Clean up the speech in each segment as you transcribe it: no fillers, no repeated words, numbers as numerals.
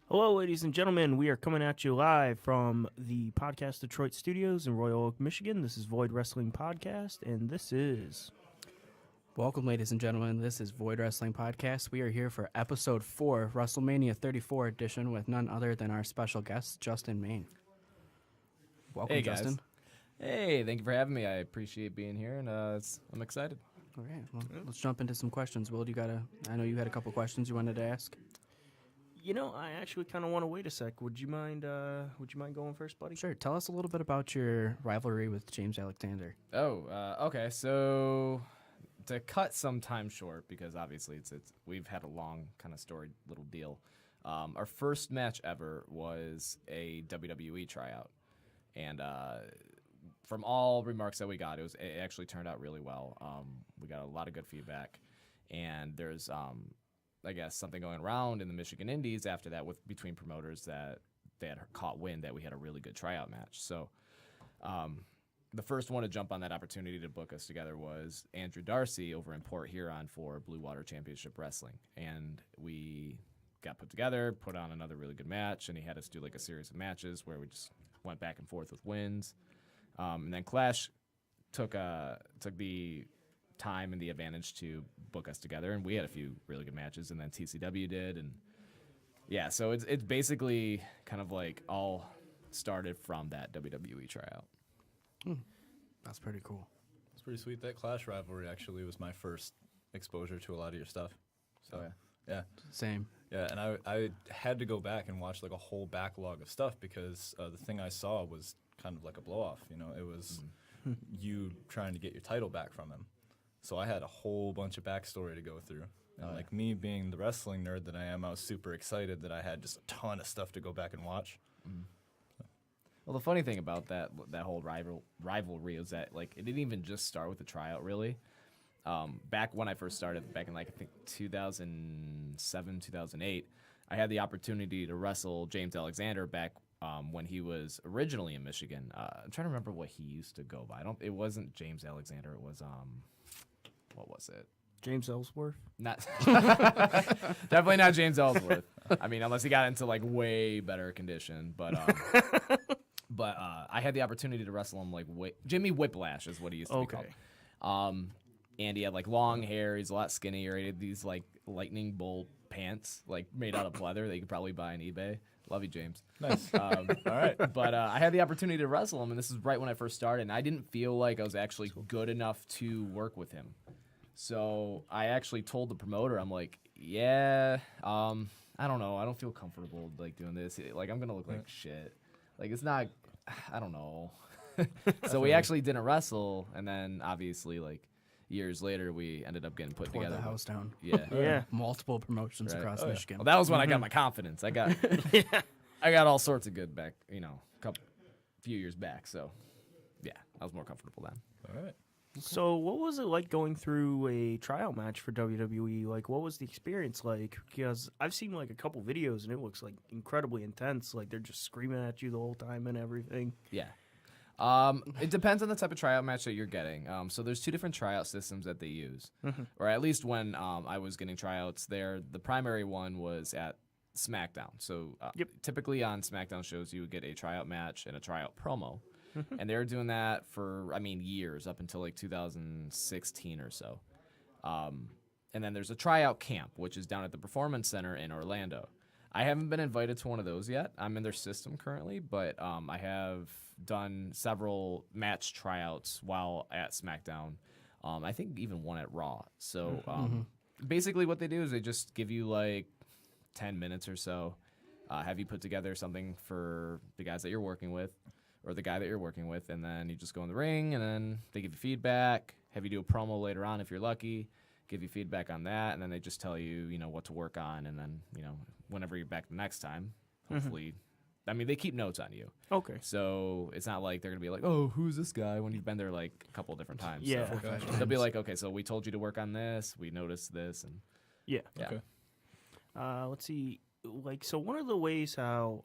Hello, ladies and gentlemen. We are coming at you live from the Podcast Detroit studios in Royal Oak, Michigan. This is Void Wrestling Podcast, and this is... Welcome, ladies and gentlemen. This is Void Wrestling Podcast. We are here for Episode 4, WrestleMania 34 edition, with none other than our special guest, Justin Main. Welcome, Hey, guys. Justin. Hey, thank you for having me. I appreciate being here, and I'm excited. All right, well, let's jump into some questions. Will, I know you had a couple questions you wanted to ask. You know, I actually kind of want to wait a sec. Would you mind going first, buddy? Sure. Tell us a little bit about your rivalry with James Alexander. Okay. So to cut some time short, because obviously we've had a long kind of storied little deal. Our first match ever was a WWE tryout, and from all remarks that we got, it actually turned out really well. We got a lot of good feedback, and there's I guess something going around in the Michigan Indies after that between promoters that they had caught wind that we had a really good tryout match. So the first one to jump on that opportunity to book us together was Andrew Darcy over in Port Huron for Blue Water Championship Wrestling. And we got put together, put on another really good match, and he had us do like a series of matches where we just went back and forth with wins. And then Clash took the time and the advantage to book us together, and we had a few really good matches, and then TCW did, and yeah, so it's basically kind of like all started from that WWE tryout. That's pretty cool. It's pretty sweet. That Clash rivalry actually was my first exposure to a lot of your stuff. So yeah. Same. Yeah, and I had to go back and watch like a whole backlog of stuff because the thing I saw was kind of like a blow-off. You know, it was you trying to get your title back from him. So I had a whole bunch of backstory to go through. And like me being the wrestling nerd that I am, I was super excited that I had just a ton of stuff to go back and watch. Well, the funny thing about that whole rivalry is that like it didn't even just start with the tryout, really. Back when I first started, back in like I think 2007, 2008, I had the opportunity to wrestle James Alexander back when he was originally in Michigan. I'm trying to remember what he used to go by. It wasn't James Alexander. It was what was it? James Ellsworth? Not definitely not James Ellsworth. I mean, unless he got into like way better condition. But I had the opportunity to wrestle him like Jimmy Whiplash is what he used to be called. And he had like long hair. He's a lot skinnier. He had these like lightning bolt pants like made out of leather that you could probably buy on eBay. Love you, James. Nice. All right. But I had the opportunity to wrestle him, and this is right when I first started, and I didn't feel like I was actually good enough to work with him. So I actually told the promoter, I'm like, I don't know. I don't feel comfortable like doing this. Like I'm gonna look like shit. Like it's not. I don't know. So we actually didn't wrestle, and then obviously like years later we ended up getting put Tore together. the house down. Yeah. Yeah. Multiple promotions across Michigan. Well, that was when I got my confidence. I got all sorts of good back. Few years back. So yeah, I was more comfortable then. All right. So what was it like going through a tryout match for WWE? Like, what was the experience like? Because I've seen like a couple videos, and it looks like incredibly intense. Like they're just screaming at you the whole time and everything. Yeah. It depends on the type of tryout match that you're getting. So there's two different tryout systems that they use, or at least when I was getting tryouts there, the primary one was at SmackDown. So typically on SmackDown shows, you would get a tryout match and a tryout promo. And they were doing that for, years, up until like 2016 or so. And then there's a tryout camp, which is down at the Performance Center in Orlando. I haven't been invited to one of those yet. I'm in their system currently, but I have done several match tryouts while at SmackDown. I think even one at Raw. So basically what they do is they just give you like 10 minutes or so, have you put together something for the guys that you're working with, or the guy that you're working with, and then you just go in the ring, and then they give you feedback, have you do a promo later on if you're lucky, give you feedback on that, and then they just tell you, what to work on, and then, whenever you're back the next time, hopefully, I mean, they keep notes on you. Okay. So it's not like they're going to be like, oh, who's this guy when you've been there like a couple different times. Yeah. So they'll be like, okay, so we told you to work on this. We noticed this. And Yeah. yeah. Okay. Let's see. Like, so one of the ways how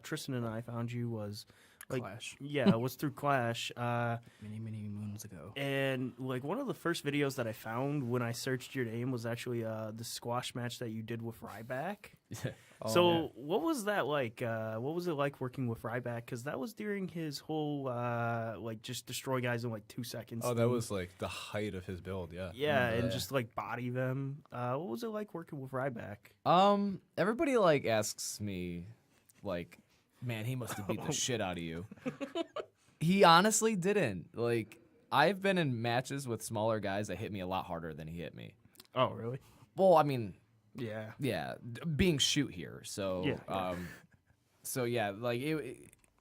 Tristan and I found you was like, Clash. yeah, it was through Clash. Many moons ago. And like one of the first videos that I found when I searched your name was actually the squash match that you did with Ryback. So what was that like? What was it like working with Ryback? Because that was during his whole like just destroy guys in like 2 seconds. Oh, that was like the height of his build. Yeah. Yeah, and just like body them. What was it like working with Ryback? Everybody like asks me, like, man, he must have beat the shit out of you. He honestly didn't. Like, I've been in matches with smaller guys that hit me a lot harder than he hit me. Oh, really? Well, I mean, Yeah. being shoot here. So, Yeah. so yeah, like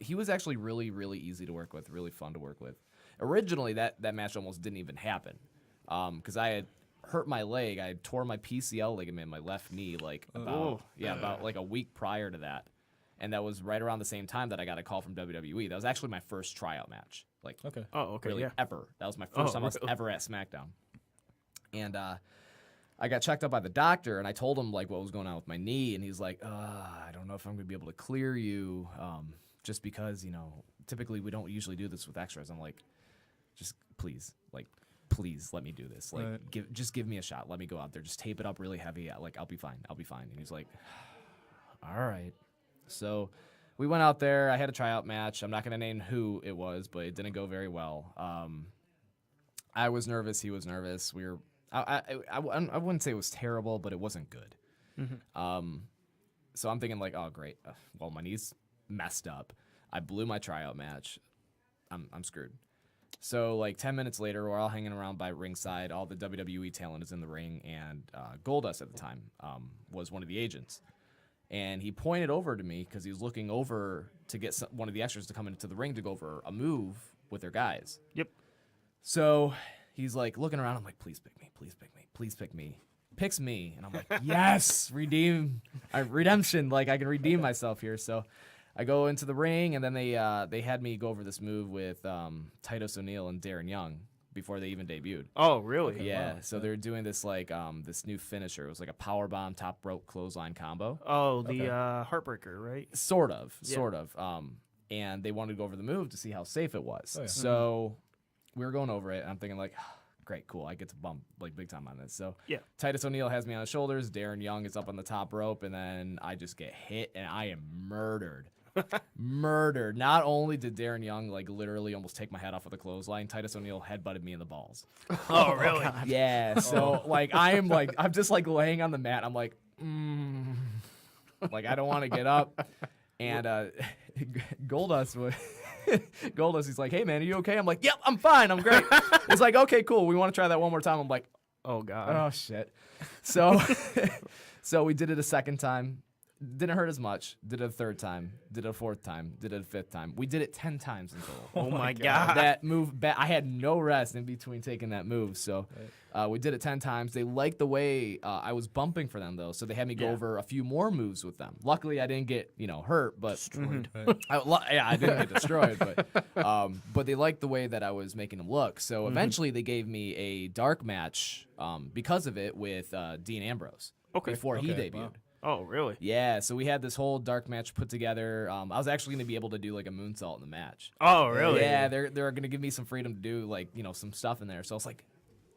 he was actually really, really easy to work with, really fun to work with. Originally, that match almost didn't even happen, because I had hurt my leg. I had tore my PCL ligament in my left knee, like about like a week prior to that, and that was right around the same time that I got a call from WWE. That was actually my first tryout match, like Oh, okay. really Yeah. ever. That was my first time I was really? ever at SmackDown, and I got checked out by the doctor, and I told him like what was going on with my knee, and he's like, I don't know if I'm gonna be able to clear you, just because typically we don't usually do this with extras. I'm like, just please let me do this. Like, just give me a shot. Let me go out there. Just tape it up really heavy. Like, I'll be fine. And he's like, all right. So we went out there. I had a tryout match. I'm not going to name who it was, but it didn't go very well. I was nervous. He was nervous. I wouldn't say it was terrible, but it wasn't good. So I'm thinking like, oh, great. Well, my knee's messed up. I blew my tryout match. I'm screwed. So like 10 minutes later, we're all hanging around by ringside. All the WWE talent is in the ring, and Goldust at the time was one of the agents. And he pointed over to me because he was looking over to get one of the extras to come into the ring to go over a move with their guys. Yep. So he's like looking around. I'm like, please pick me, please pick me, please pick me. Picks me, and I'm like, yes, redemption. Like I can redeem myself here. So I go into the ring, and then they had me go over this move with Titus O'Neil and Darren Young before they even debuted. Oh, really? Yeah. So they're doing this like this new finisher. It was like a powerbomb top rope clothesline combo. Oh, the Heartbreaker, right? Sort of. And they wanted to go over the move to see how safe it was. Oh, yeah. So we were going over it, and I'm thinking like, great, cool. I get to bump like big time on this. So Titus O'Neil has me on his shoulders. Darren Young is up on the top rope, and then I just get hit, and I am murdered. Murdered. Not only did Darren Young like literally almost take my head off with a clothesline, Titus O'Neil headbutted me in the balls. Oh, really? Yeah. So like I'm just like laying on the mat. I'm like, like I don't want to get up. And Goldust he's like, hey man, are you okay? I'm like, yep, I'm fine. I'm great. He's like, okay, cool. We want to try that one more time. I'm like, Oh, God. oh shit. So so we did it a second time. Didn't hurt as much. Did it a third time. Did it a fourth time. Did it a fifth time. We did it 10 times in total. Oh, my God. That move, I had no rest in between taking that move. So we did it 10 times. They liked the way I was bumping for them, though. So they had me go over a few more moves with them. Luckily, I didn't get hurt, but destroyed. I didn't get destroyed, but they liked the way that I was making them look. So eventually, they gave me a dark match because of it with Dean Ambrose. Before he debuted. Wow. Oh, really? Yeah, so we had this whole dark match put together. I was actually going to be able to do like a moonsault in the match. Oh, really? Yeah, they're going to give me some freedom to do like some stuff in there. So I was like,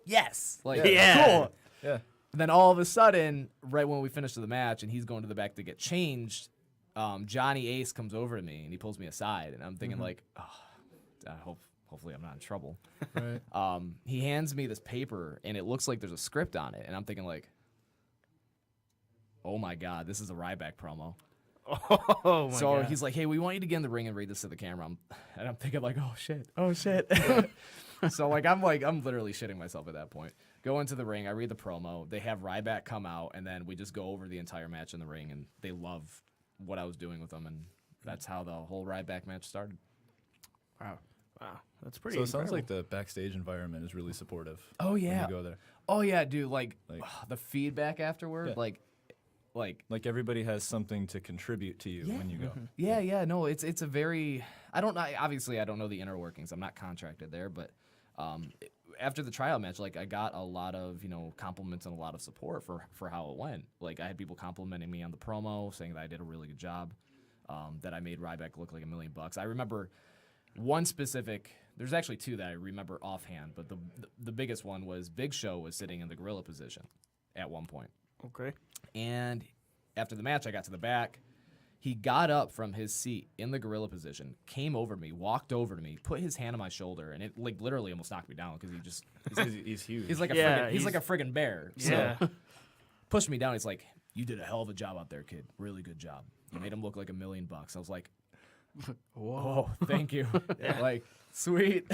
yes, like Yeah. cool. Yeah. And then all of a sudden, right when we finished the match, and he's going to the back to get changed, Johnny Ace comes over to me and he pulls me aside, and I'm thinking like, oh, hopefully I'm not in trouble. Right. He hands me this paper, and it looks like there's a script on it, and I'm thinking like, oh my God, this is a Ryback promo. Oh, my So God. he's like, hey, we want you to get in the ring and read this to the camera. And I'm thinking like, oh shit. So like I'm literally shitting myself at that point. Go into the ring, I read the promo. They have Ryback come out, and then we just go over the entire match in the ring, and they love what I was doing with them, and that's how the whole Ryback match started. Wow. Wow, that's pretty. So it sounds incredible. like the backstage environment is really supportive. Oh, yeah. When you go there. Oh yeah, dude. Like, Like- the feedback afterward, Yeah. like. Like everybody has something to contribute to you when you go. Yeah. No, it's a very. I don't know. Obviously, I don't know the inner workings. I'm not contracted there, but after the tryout match, like I got a lot of compliments and a lot of support for how it went. Like I had people complimenting me on the promo, saying that I did a really good job, that I made Ryback look like $1 million. I remember one specific. There's actually two that I remember offhand, but the biggest one was Big Show was sitting in the gorilla position at one point. Okay. And after the match, I got to the back. He got up from his seat in the gorilla position, came over to me, walked over to me, put his hand on my shoulder, and it like literally almost knocked me down because He's huge. he's like a Yeah, he's like a friggin' bear. Yeah. So pushed me down. He's like, "You did a hell of a job out there, kid. Really good job. You made him look like $1 million." I was like, Whoa. "Oh, thank you." Like, sweet.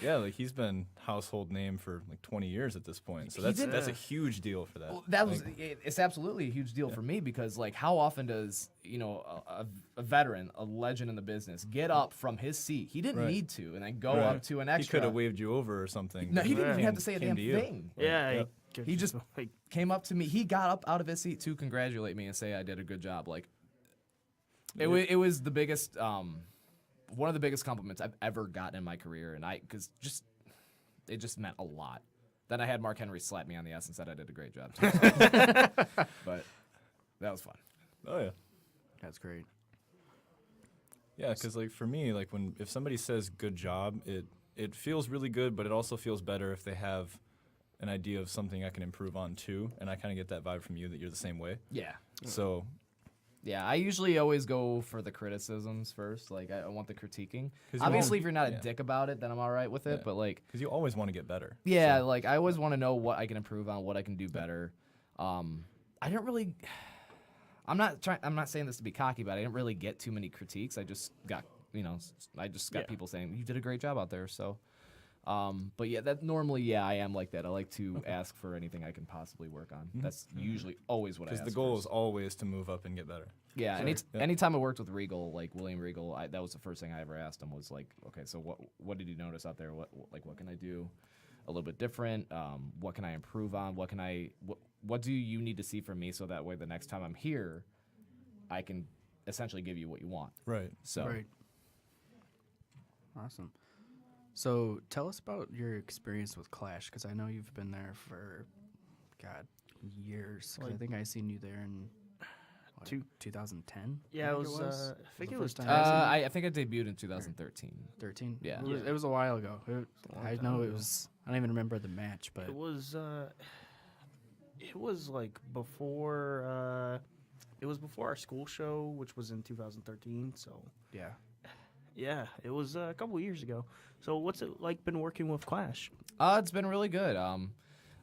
Yeah, like he's been household name for like 20 years at this point. So He that's did- that's a huge deal for that. Well, that was Like, it's absolutely a huge deal for me because like how often does a veteran, a legend in the business, get up from his seat? He didn't Right. need to, and then go right. up to an He extra. could have waved you over or something. No, but he didn't even came- have to say a came damn to you. thing. Yeah. Yep. He just like came up to me. He got up out of his seat to congratulate me and say I did a good job. Like it was the biggest, one of the biggest compliments I've ever gotten in my career, and it just meant a lot. Then I had Mark Henry slap me on the ass and said I did a great job too. But that was fun. Oh yeah. That's great. Yeah, because like for me, like if somebody says good job, it feels really good, but it also feels better if they have an idea of something I can improve on too, and I kind of get that vibe from you that you're the same way. Yeah. So Yeah, I usually always go for the criticisms first. Like, I want the critiquing. 'Cause you Obviously, won't- if you're not a yeah. dick about it, then I'm all right with it. Yeah. But, like, because you always want to get better. yeah, like, I always want to know what I can improve on, what I can do better. I didn't really... I'm not saying this to be cocky, but I didn't really get too many critiques. I just got, Yeah. people saying, you did a great job out there, so... but yeah, that normally, I am like that. I like to ask for anything I can possibly work on. That's usually always what I ask Because the goal first. is always to move up and get better. Yeah, Sure. Yeah. anytime I worked with Regal, like William Regal, that was the first thing I ever asked him was like, okay, so what did you notice out there? What can I do a little bit different? What can I improve on? What do you need to see from me so that way the next time I'm here, I can essentially give you what you want. Right. So Right. Awesome. So tell us about your experience with Clash, because I know you've been there for, God, years. 'Cause I think I seen you there in what, Two- 2010. yeah, it was. I the think it first was. time I seen you? I think I debuted in 2013. 13. Yeah. It was a while ago. long I time know it ago. was. I don't even remember the match, but It was. It was like before. It was before our school show, which was in 2013. So yeah. yeah, it was a couple years ago. So what's it like been working with Clash? It's been really good. A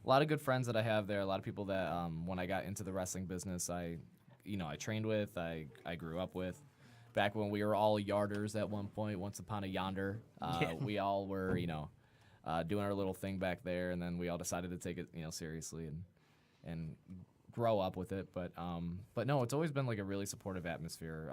lot of good friends that I have there. A lot of people that when I got into the wrestling business, I trained with, I grew up with. Back when we were all yarders at one point, once upon a yonder, we all were, doing our little thing back there, and then we all decided to take it, seriously and grow up with it. But no, it's always been like a really supportive atmosphere.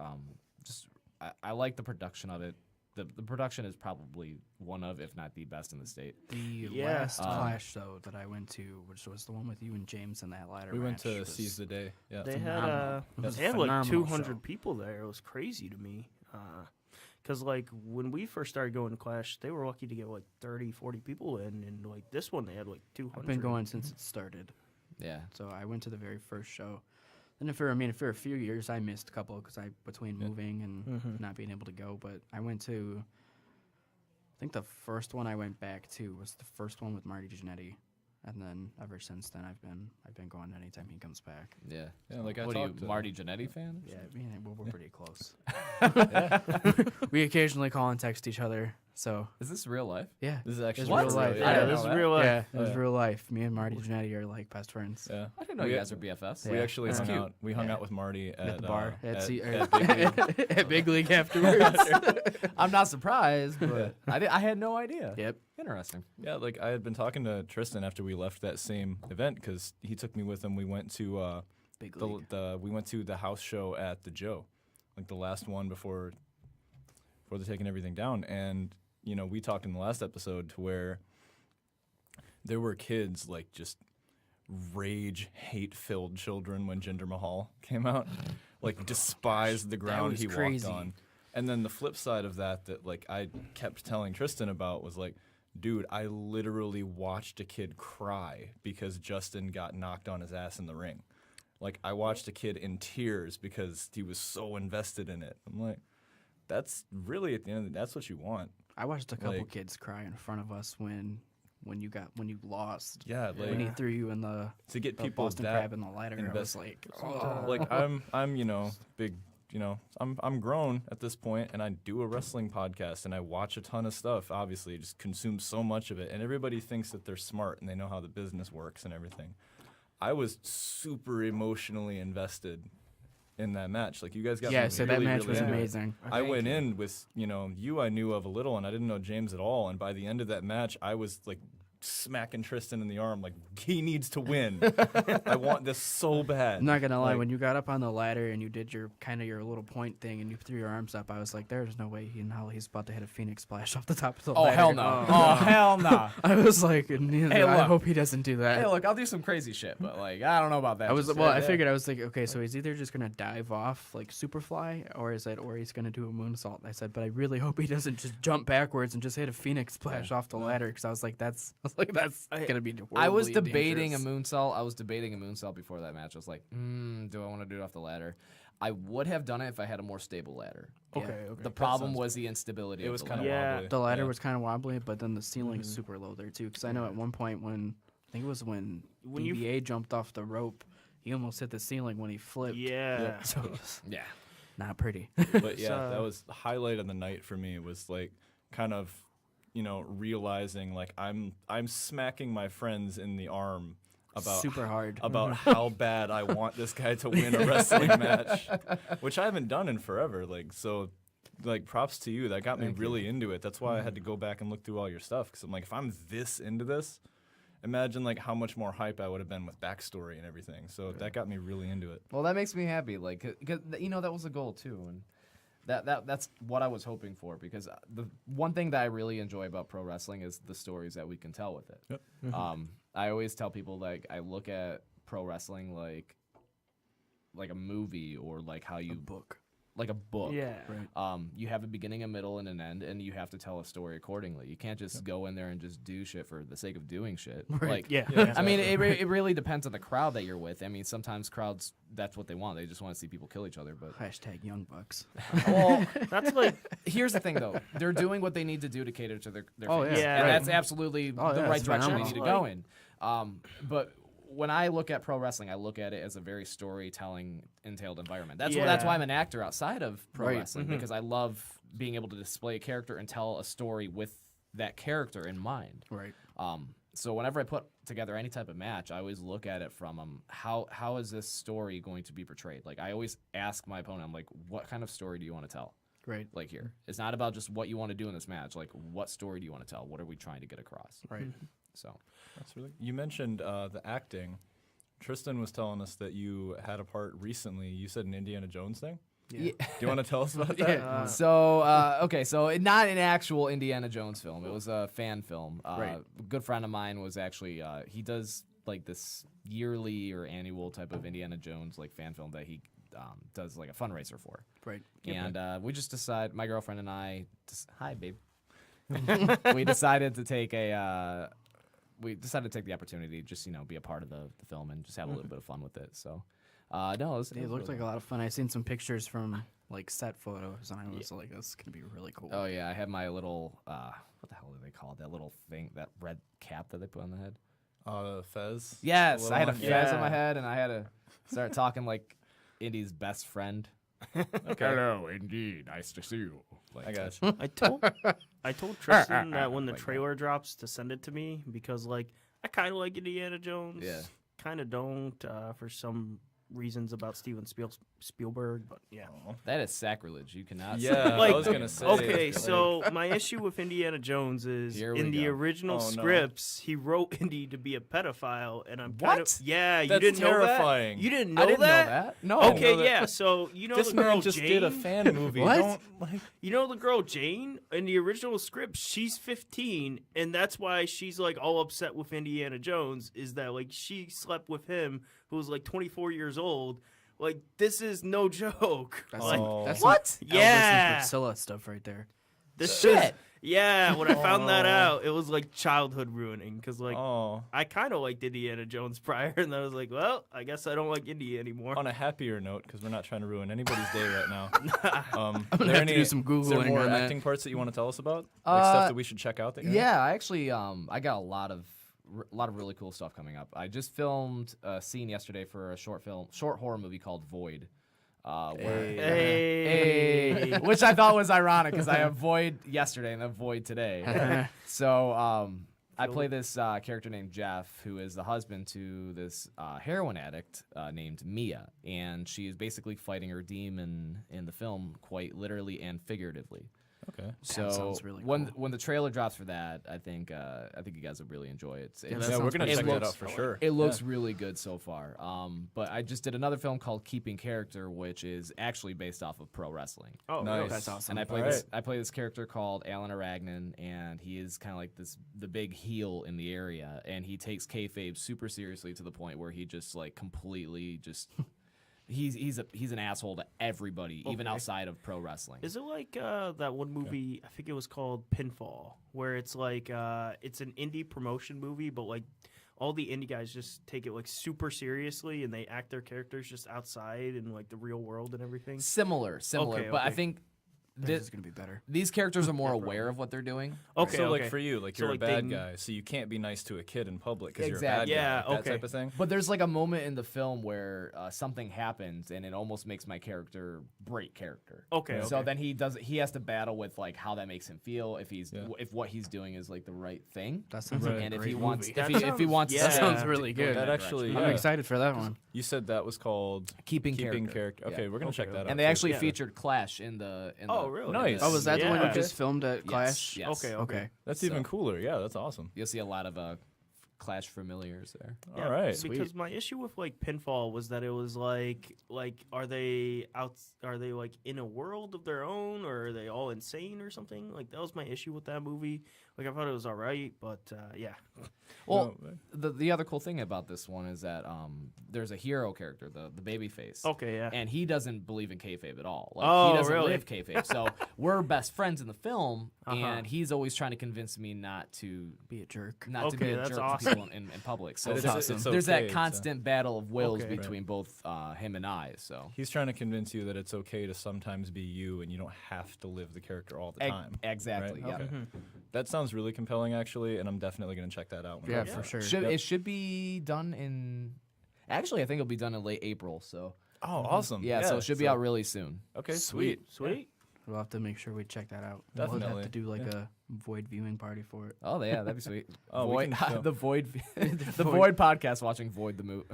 I like the production of it. The production is probably one of, if not the best in the state. The Yeah. last Clash though that I went to, which was the one with you and James in that ladder We went match, to was- Seize the Day. Yeah. They phenomenal. It was a had like phenomenal 200 show. people there. It was crazy to me. Because like when we first started going to Clash, they were lucky to get like 30, 40 people in, and like this one they had like 200. I've been going since it started. Yeah. So I went to the very first show. Then for a few years I missed a couple because between moving and not being able to go. But I went to, I think the first one I went back to was the first one with Marty Jannetty, and then ever since then I've been going anytime he comes back. Yeah. Yeah, like I What are you, talked to- Marty Jannetty fan? Yeah, we're pretty close. We occasionally call and text each other. So Is this real life? yeah, This is actually It's What? real life. I Yeah, didn't this know is that. real life. yeah, it was Yeah. real life. Me and Marty Jannetty are like best friends. Yeah. I didn't know We- you guys are BFFs. We Yeah. actually That's hung cute. out. We hung out with Marty At the bar at Big League. at Big League afterwards. I'm not surprised, but I had no idea. Yep. Interesting. Yeah, like I had been talking to Tristan after we left that same event because he took me with him. We went to Big League. we went to the house show at the Joe, like the last one before they're taking everything down. And we talked in the last episode to where there were kids like just rage, hate-filled children when Jinder Mahal came out, like despised the ground was he crazy. walked on. And then the flip side of that like I kept telling Tristan about was like, dude, I literally watched a kid cry because Justin got knocked on his ass in the ring. Like, I watched a kid in tears because he was so invested in it. I'm like, that's really, at the end of the day, that's what you want. I watched a couple Like- kids cry in front of us when you lost. Yeah, like When he threw you in the to get the people Boston that Crab in the ladder, I was like, oh. like I'm big, I'm grown at this point, and I do a wrestling podcast and I watch a ton of stuff. Obviously, just consume so much of it, and everybody thinks that they're smart and they know how the business works and everything. I was super emotionally invested in that match. Like, you guys got Yeah, me so really, that match really was into it. amazing. I went in with, you I knew of a little, and I didn't know James at all. And by the end of that match, I was like smacking Tristan in the arm, like, he needs to win. I want this so bad. I'm not gonna lie, Like- when you got up on the ladder and you did your little point thing and you threw your arms up, I was like, there's no way in hell he's about to hit a Phoenix splash off the top of the Oh, ladder. hell no. Oh, hell no. I was like, I look. hope he doesn't do that. Hey, look, I'll do some crazy shit, but, like, I don't know about that. I was just well. yet. I Yeah. figured I was like, okay, so he's either just gonna dive off like Superfly, or he's gonna do a moonsault. I said, but I really hope he doesn't just jump backwards and just hit a Phoenix splash off the ladder, because I was like, that's gonna be. I was horribly debating dangerous. a moonsault. I was debating a moonsault before that match. I was like, do I want to do it off the ladder? I would have done it if I had a more stable ladder. Okay. The problem was the instability. It of was the kind of ladder. Yeah. wobbly. The ladder Yeah. was kind of wobbly, but then the ceiling is super low there too. Because I know at one point when I think it was when you- DBA jumped off the rope, he almost hit the ceiling when he flipped. Yeah. So it was Yeah. not pretty. But yeah, So- that was the highlight of the night for me. Was like kind of, realizing like I'm smacking my friends in the arm about super hard. about how bad I want this guy to win a wrestling match, which I haven't done in forever. Like, so, like, props to you. That got me really into it. That's why I had to go back and look through all your stuff, because I'm like, if I'm this into this, imagine like how much more hype I would have been with backstory and everything. So that got me really into it. Well, that makes me happy. Like, cause, that was a goal too, and that's what I was hoping for. Because the one thing that I really enjoy about pro wrestling is the stories that we can tell with it. Yep. I always tell people, like, I look at pro wrestling like a movie, or like how you book. like a book. Yeah. Right. You have a beginning, a middle, and an end, and you have to tell a story accordingly. You can't just go in there and just do shit for the sake of doing shit. Right. Like, Yeah. I mean, it really depends on the crowd that you're with. I mean, sometimes crowds, that's what they want. They just want to see people kill each other. But Hashtag Young Bucks. well, That's like here's the thing, though. They're doing what they need to do to cater to their Oh, fans. yeah. And Right. that's absolutely Oh, the yeah, right it's direction they phenomenal. need to go in. But when I look at pro wrestling, I look at it as a very storytelling entailed environment. That's Yeah. why I'm an actor outside of pro Right. wrestling, because I love being able to display a character and tell a story with that character in mind. Right. So whenever I put together any type of match, I always look at it from how is this story going to be portrayed? Like, I always ask my opponent, I'm like, what kind of story do you want to tell? Right. Like, here, it's not about just what you want to do in this match. Like, what story do you want to tell? What are we trying to get across? Right. So That's really. You mentioned the acting. Tristan was telling us that you had a part recently. You said an Indiana Jones thing. yeah. Do you want to tell us about that? So okay, so not an actual Indiana Jones film. It was a fan film. Right. A good friend of mine was actually he does like this yearly or annual type of Indiana Jones like fan film that he does like a fundraiser for. Right. And we just decided, my girlfriend and I, hi babe, we decided to take the opportunity to just be a part of the film and just have a little bit of fun with it. So no, it Looked like a lot of fun. I seen some pictures from like set photos, and I was like, "This is gonna be really cool." Oh yeah, I had my little what the hell do they call it? That little thing, that red cap that they put on the head. Fez. Yes, Little I had a one? fez on Yeah. my head, and I had to start talking like Indy's best friend. Hello, Indy. Nice to see you. I got you. I told Tristan that when the trailer drops to send it to me, because like I kind of like Indiana Jones. Yeah. Kind of don't for some reasons about Steven Spielberg, but yeah. That is sacrilege. You cannot. Yeah, Like, I was gonna say. Okay, like, so my issue with Indiana Jones is Here we in the go. original Oh, no. scripts, he wrote Indy to be a pedophile, and I'm What? kind of you That's didn't terrifying. know that. You didn't know I didn't that. know that. No. Okay, know that. yeah. So you know this the girl man just Jane. did a fan movie. What? Don't like. You know the girl Jane in the original script, she's 15, and that's why she's like all upset with Indiana Jones. Is that like she slept with him, who was like 24 years old. Like, this is no joke. That's Like, that's What? some Yeah. Elvis and Priscilla stuff right there. this Shit. is, yeah, when I found that Oh. out, it was like childhood ruining. Because, like, Oh, I kind of liked Indiana Jones prior, and I was like, well, I guess I don't like Indy anymore. on a happier note, because we're not trying to ruin anybody's day right now. I'm are gonna there have to do some Is there Googling more on that. acting parts that you want to tell us about? Like stuff that we should check out? That you know? Yeah, I actually, I got a lot of really cool stuff coming up. I just filmed a scene yesterday for a short horror movie called Void. Hey. Which I thought was ironic because I have Void yesterday and then Void today. So I play this character named Jeff, who is the husband to this heroin addict named Mia, and she is basically fighting her demon in the film, quite literally and figuratively. Okay. So sounds really when cool. when the trailer drops for that, I think you guys will really enjoy it. that Yeah, sounds we're gonna pretty check sweet. that out for sure. It looks really good so far. But I just did another film called Keeping Character, which is actually based off of pro wrestling. Oh, Nice. really? That's awesome. And I play All this. I play this character called Alan Aragnan, and he is kind of like the big heel in the area, and he takes kayfabe super seriously to the point where he just like completely just. He's an asshole to everybody, even Okay. outside of pro wrestling. Is it like that one movie? I think it was called Pinfall, where it's like it's an indie promotion movie, but like all the indie guys just take it like super seriously, and they act their characters just outside in like the real world and everything. Similar, Okay, but I okay. think This is gonna be better. these characters are more aware of what they're doing. Okay, So okay. like for you, like So, you're like, a bad they- guy, so you can't be nice to a kid in public because Exactly. you're a bad Yeah, guy. That okay. type of thing. But there's like a moment in the film where something happens and it almost makes my character break character. Okay, So okay. then he has to battle with like how that makes him feel if Yeah. if what he's doing is like the right thing. That sounds Right. like a And if great he wants movie. if That he wants sounds- That yeah. sounds really go good. That that actually, I'm yeah. excited for that one. You said that was called Keeping Keeping Character. Character. Okay, Yeah. we're gonna check that out. and they too. actually Yeah. featured Clash in the Oh, really? Nice. Oh, was that the one you Yeah. just filmed at Clash? Yes. Okay, Okay. That's So- even cooler. Yeah, that's awesome. You'll see a lot of Clash familiars there. Yeah, All right. because my issue with like Pinfall was that it was like are they like in a world of their own, or are they all insane or something? Like that was my issue with that movie. Like I thought it was all right, but yeah. Well, the other cool thing about this one is that there's a hero character, the babyface. Okay, yeah. And he doesn't believe in kayfabe at all. Like, Oh, he doesn't really? live kayfabe. So we're best friends in the film, Uh-huh. and he's always trying to convince me not to Be a jerk. be Okay, a that's jerk awesome. to people in public. So It's- there's, it's there's okay that to- constant battle of wills Okay. between both him and I. So He's trying to convince you that it's okay to sometimes be you, and you don't have to live the character all the time. exactly. Right? Yeah. Okay. That sounds really compelling, actually, and I'm definitely gonna check that out. when it Yeah, comes for out. sure. Should, Yep. It should be done in. Actually, I think it'll be done in late April. So Oh, awesome. yeah, so it should be out really soon. Okay, sweet. Sweet. We'll have to make sure we check that out. We'll Definitely, have to do like a Void viewing party for it. Oh yeah, that'd be sweet. Oh, we Void, can show- the Void, the Void podcast, watching Void the movie.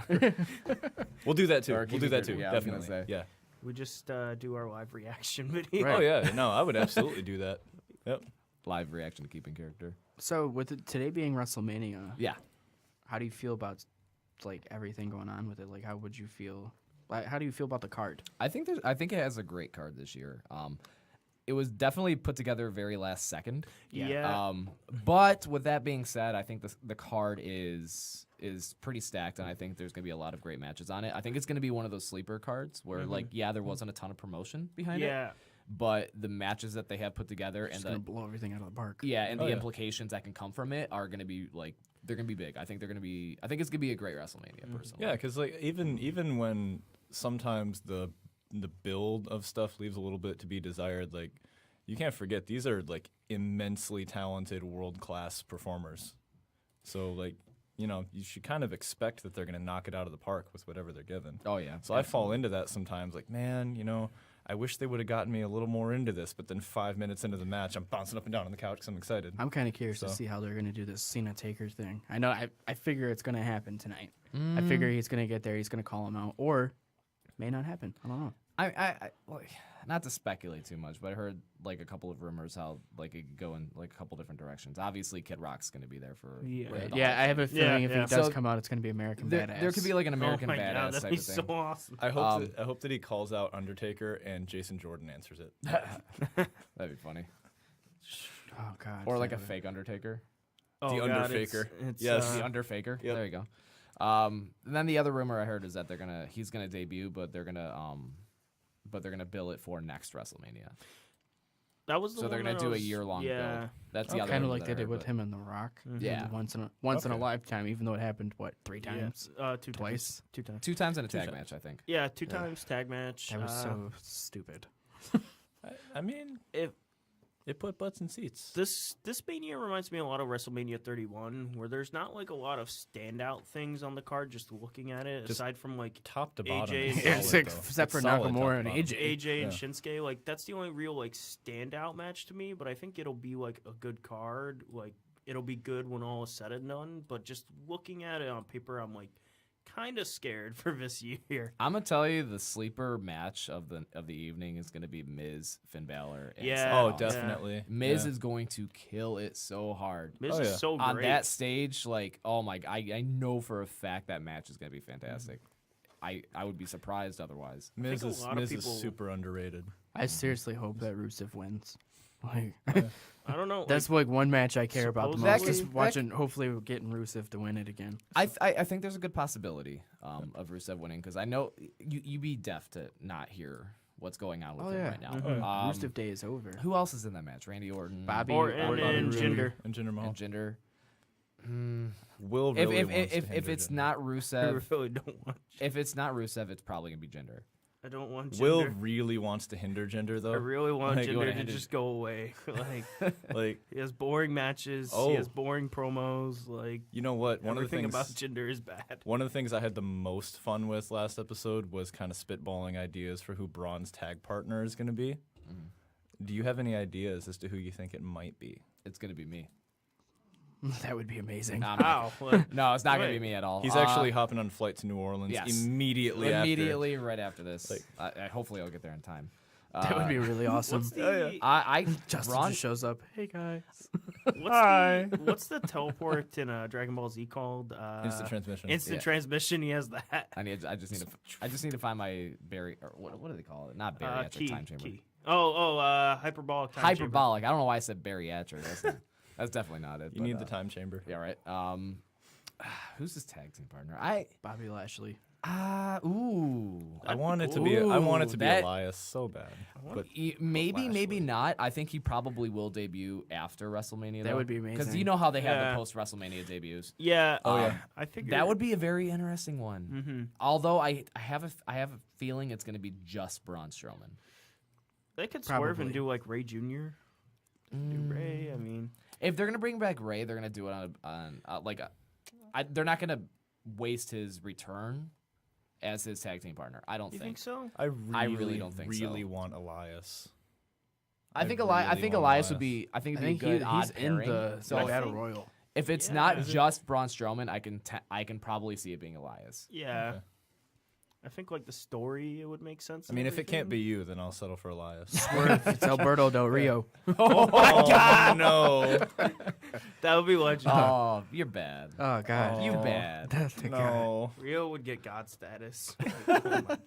We'll do that too. Or We'll do keeping that character, too. yeah, I was gonna Definitely. say. Yeah. We just do our live reaction video. Right. Oh yeah. No, I would absolutely do that. Yep. Live reaction to Keeping Character. So with today being WrestleMania, Yeah. how do you feel about like everything going on with it? Like, how would you feel? Like, how do you feel about the card? I think it has a great card this year. It was definitely put together very last second. Yeah. But with that being said, I think the card is pretty stacked, and I think there's gonna be a lot of great matches on it. I think it's gonna be one of those sleeper cards where like there wasn't a ton of promotion behind it, Yeah. but the matches that they have put together It's and gonna the blow everything out of the park. and Oh, the yeah. implications that can come from it are gonna be like they're gonna be big. I think it's gonna be a great WrestleMania personally. Yeah, because like even when sometimes the build of stuff leaves a little bit to be desired, like you can't forget these are like immensely talented world class performers. So like you should kind of expect that they're gonna knock it out of the park with whatever they're given. Oh yeah. So I fall into that sometimes, like man, I wish they would have gotten me a little more into this, but then 5 minutes into the match, I'm bouncing up and down on the couch because I'm excited. I'm kind of curious to So- see how they're gonna do this Cena Taker thing. I know I figure it's gonna happen tonight. I figure he's gonna get there. He's gonna call him out, or may not happen. I don't know. I like, not to speculate too much, but I heard like a couple of rumors how like it could go in like a couple different directions. Obviously, Kid Rock's going to be there for Yeah. the whole Yeah, I have a thing. feeling if yeah. he does So come out, it's going to be American there, Badass. there could be like an American oh my Badass God, that'd type be of so thing. awesome. I hope that he calls out Undertaker and Jason Jordan answers it. That'd be funny. Oh God. Or like a that would- fake Undertaker. Oh, The God, Underfaker. it's, Yes. The Underfaker. Yep. There you go. And then the other rumor I heard is that he's gonna debut, but they're gonna bill it for next WrestleMania. that was the So they're one gonna that do a was- year-long yeah. build. That's the other kind of rumor like that they I did heard, with but- him and The Rock. Yeah. once in a Okay. lifetime, even though it happened 3 Yeah, times. two Twice. times. 2 times. 2 times in a tag times. match, I think. Yeah, 2 times tag match. That was so stupid. I mean, If it put butts in seats. this Mania reminds me a lot of WrestleMania 31, where there's not like a lot of standout things on the card. Just looking at it, Just aside from like Top to bottom. AJ it's and- solid, though. Except for It's solid top Nakamura to and bottom. AJ. AJ and Yeah. Shinsuke, like that's the only real like standout match to me. But I think it'll be like a good card. Like it'll be good when all is said and done. But just looking at it on paper, I'm like kind of scared for this year. I'm gonna tell you the sleeper match of the evening is gonna be Miz, Finn Balor. And Yeah. Seth Oh, Rollins. definitely. Miz Yeah. is going to kill it so hard. Miz Oh, is yeah. so On great. that stage, like, oh my, I know for a fact that match is gonna be fantastic. I would be surprised otherwise. think a lot of Miz people- is super underrated. I seriously hope that Rusev wins. Like I don't know. that's like one match I care about the most. supposedly- Just watching, hopefully, we're getting Rusev to win it again. I think there's a good possibility of Rusev winning because I know you be deaf to not hear what's going on with him right now. Rusev Day is over. Who else is in that match? Randy Orton, Bobby Orton Orton and Rude. Jinder. And Jinder Mahal. and Jinder. Will really If wants to if hinder it's Jinder. not I Rusev, really don't want. if it's not Rusev, it's probably gonna be Jinder. I don't want. Jinder. Will really wants to hinder Jinder though. I really want Like, you wanna Jinder to end it- just go away. Like Like, he has boring matches. Oh. He has boring promos. Like you know what? One of the everything things about Jinder is bad. One of the things I had the most fun with last episode was kind of spitballing ideas for who Braun's tag partner is going to be. Do you have any ideas as to who you think it might be? It's gonna be me. That would be amazing. No, I'm not- Wow. Like, no, it's not gonna Wait. be me at all. He's actually hopping on a flight to New Orleans yes. immediately after. immediately right after this. Like- Hopefully, I'll get there in time. That would be really awesome. what's the Justin Braun- just shows up. Hey guys. what's the teleport in Dragon Ball Z called? Instant transmission. Instant Yeah. transmission. He has that. I just need to find my or what do they call it? Not bariatric Key. time chamber. Key. Hyperbolic time chamber. Hyperbolic. I don't know why I said bariatric. That's definitely not it. you but, need the time chamber. Yeah, right. Who's his tag team partner? Bobby Lashley. Ooh. I want it to be. I want it to be that- Elias so bad. But Maybe Lashley. not. I think he probably will debut after WrestleMania. That would be Because amazing. you know how they have Yeah. the post WrestleMania debuts. Yeah. Oh, yeah. I figured That would be a very interesting one. Mm-hmm. Although I have a feeling it's going to be just Braun Strowman. They could swerve and Probably. do like Ray Jr. Do Ray. I mean, If they're going to bring back Ray, they're going to do it they're not going to waste his return as his tag team partner. I don't you think so? I really don't think so. really want Elias. I think really I think want Elias would Elias. be. I think I it'd be think a good he's odd in pairing. the So Battle Royal. if it's Yeah. not just Braun Strowman, I can probably see it being Elias. Yeah. Okay. I think like the story it would make sense. I mean, if it can't be you, then I'll settle for Elias. Swerve. It's Alberto Del Rio. oh my God, no, that would be legendary. Oh, you're bad. Oh God. You Oh. bad. That's the guy. no. Rio would get God status. Like, oh my God.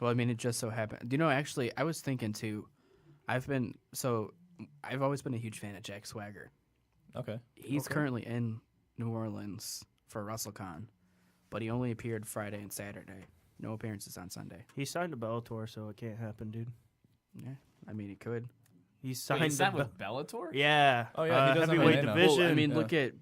Well, I mean, it just so happened. You know, actually, I was thinking too. I've always been a huge fan of Jack Swagger. Okay. He's currently in New Orleans for WrestleCon, but he only appeared Friday and Saturday. No appearances on Sunday. He signed to Bellator, so it can't happen, dude. Yeah, I mean, he could. He signed. Wait, is that to with Bellator? yeah. Oh, yeah, he does have a heavyweight name now. division. Well, I mean, Yeah. look at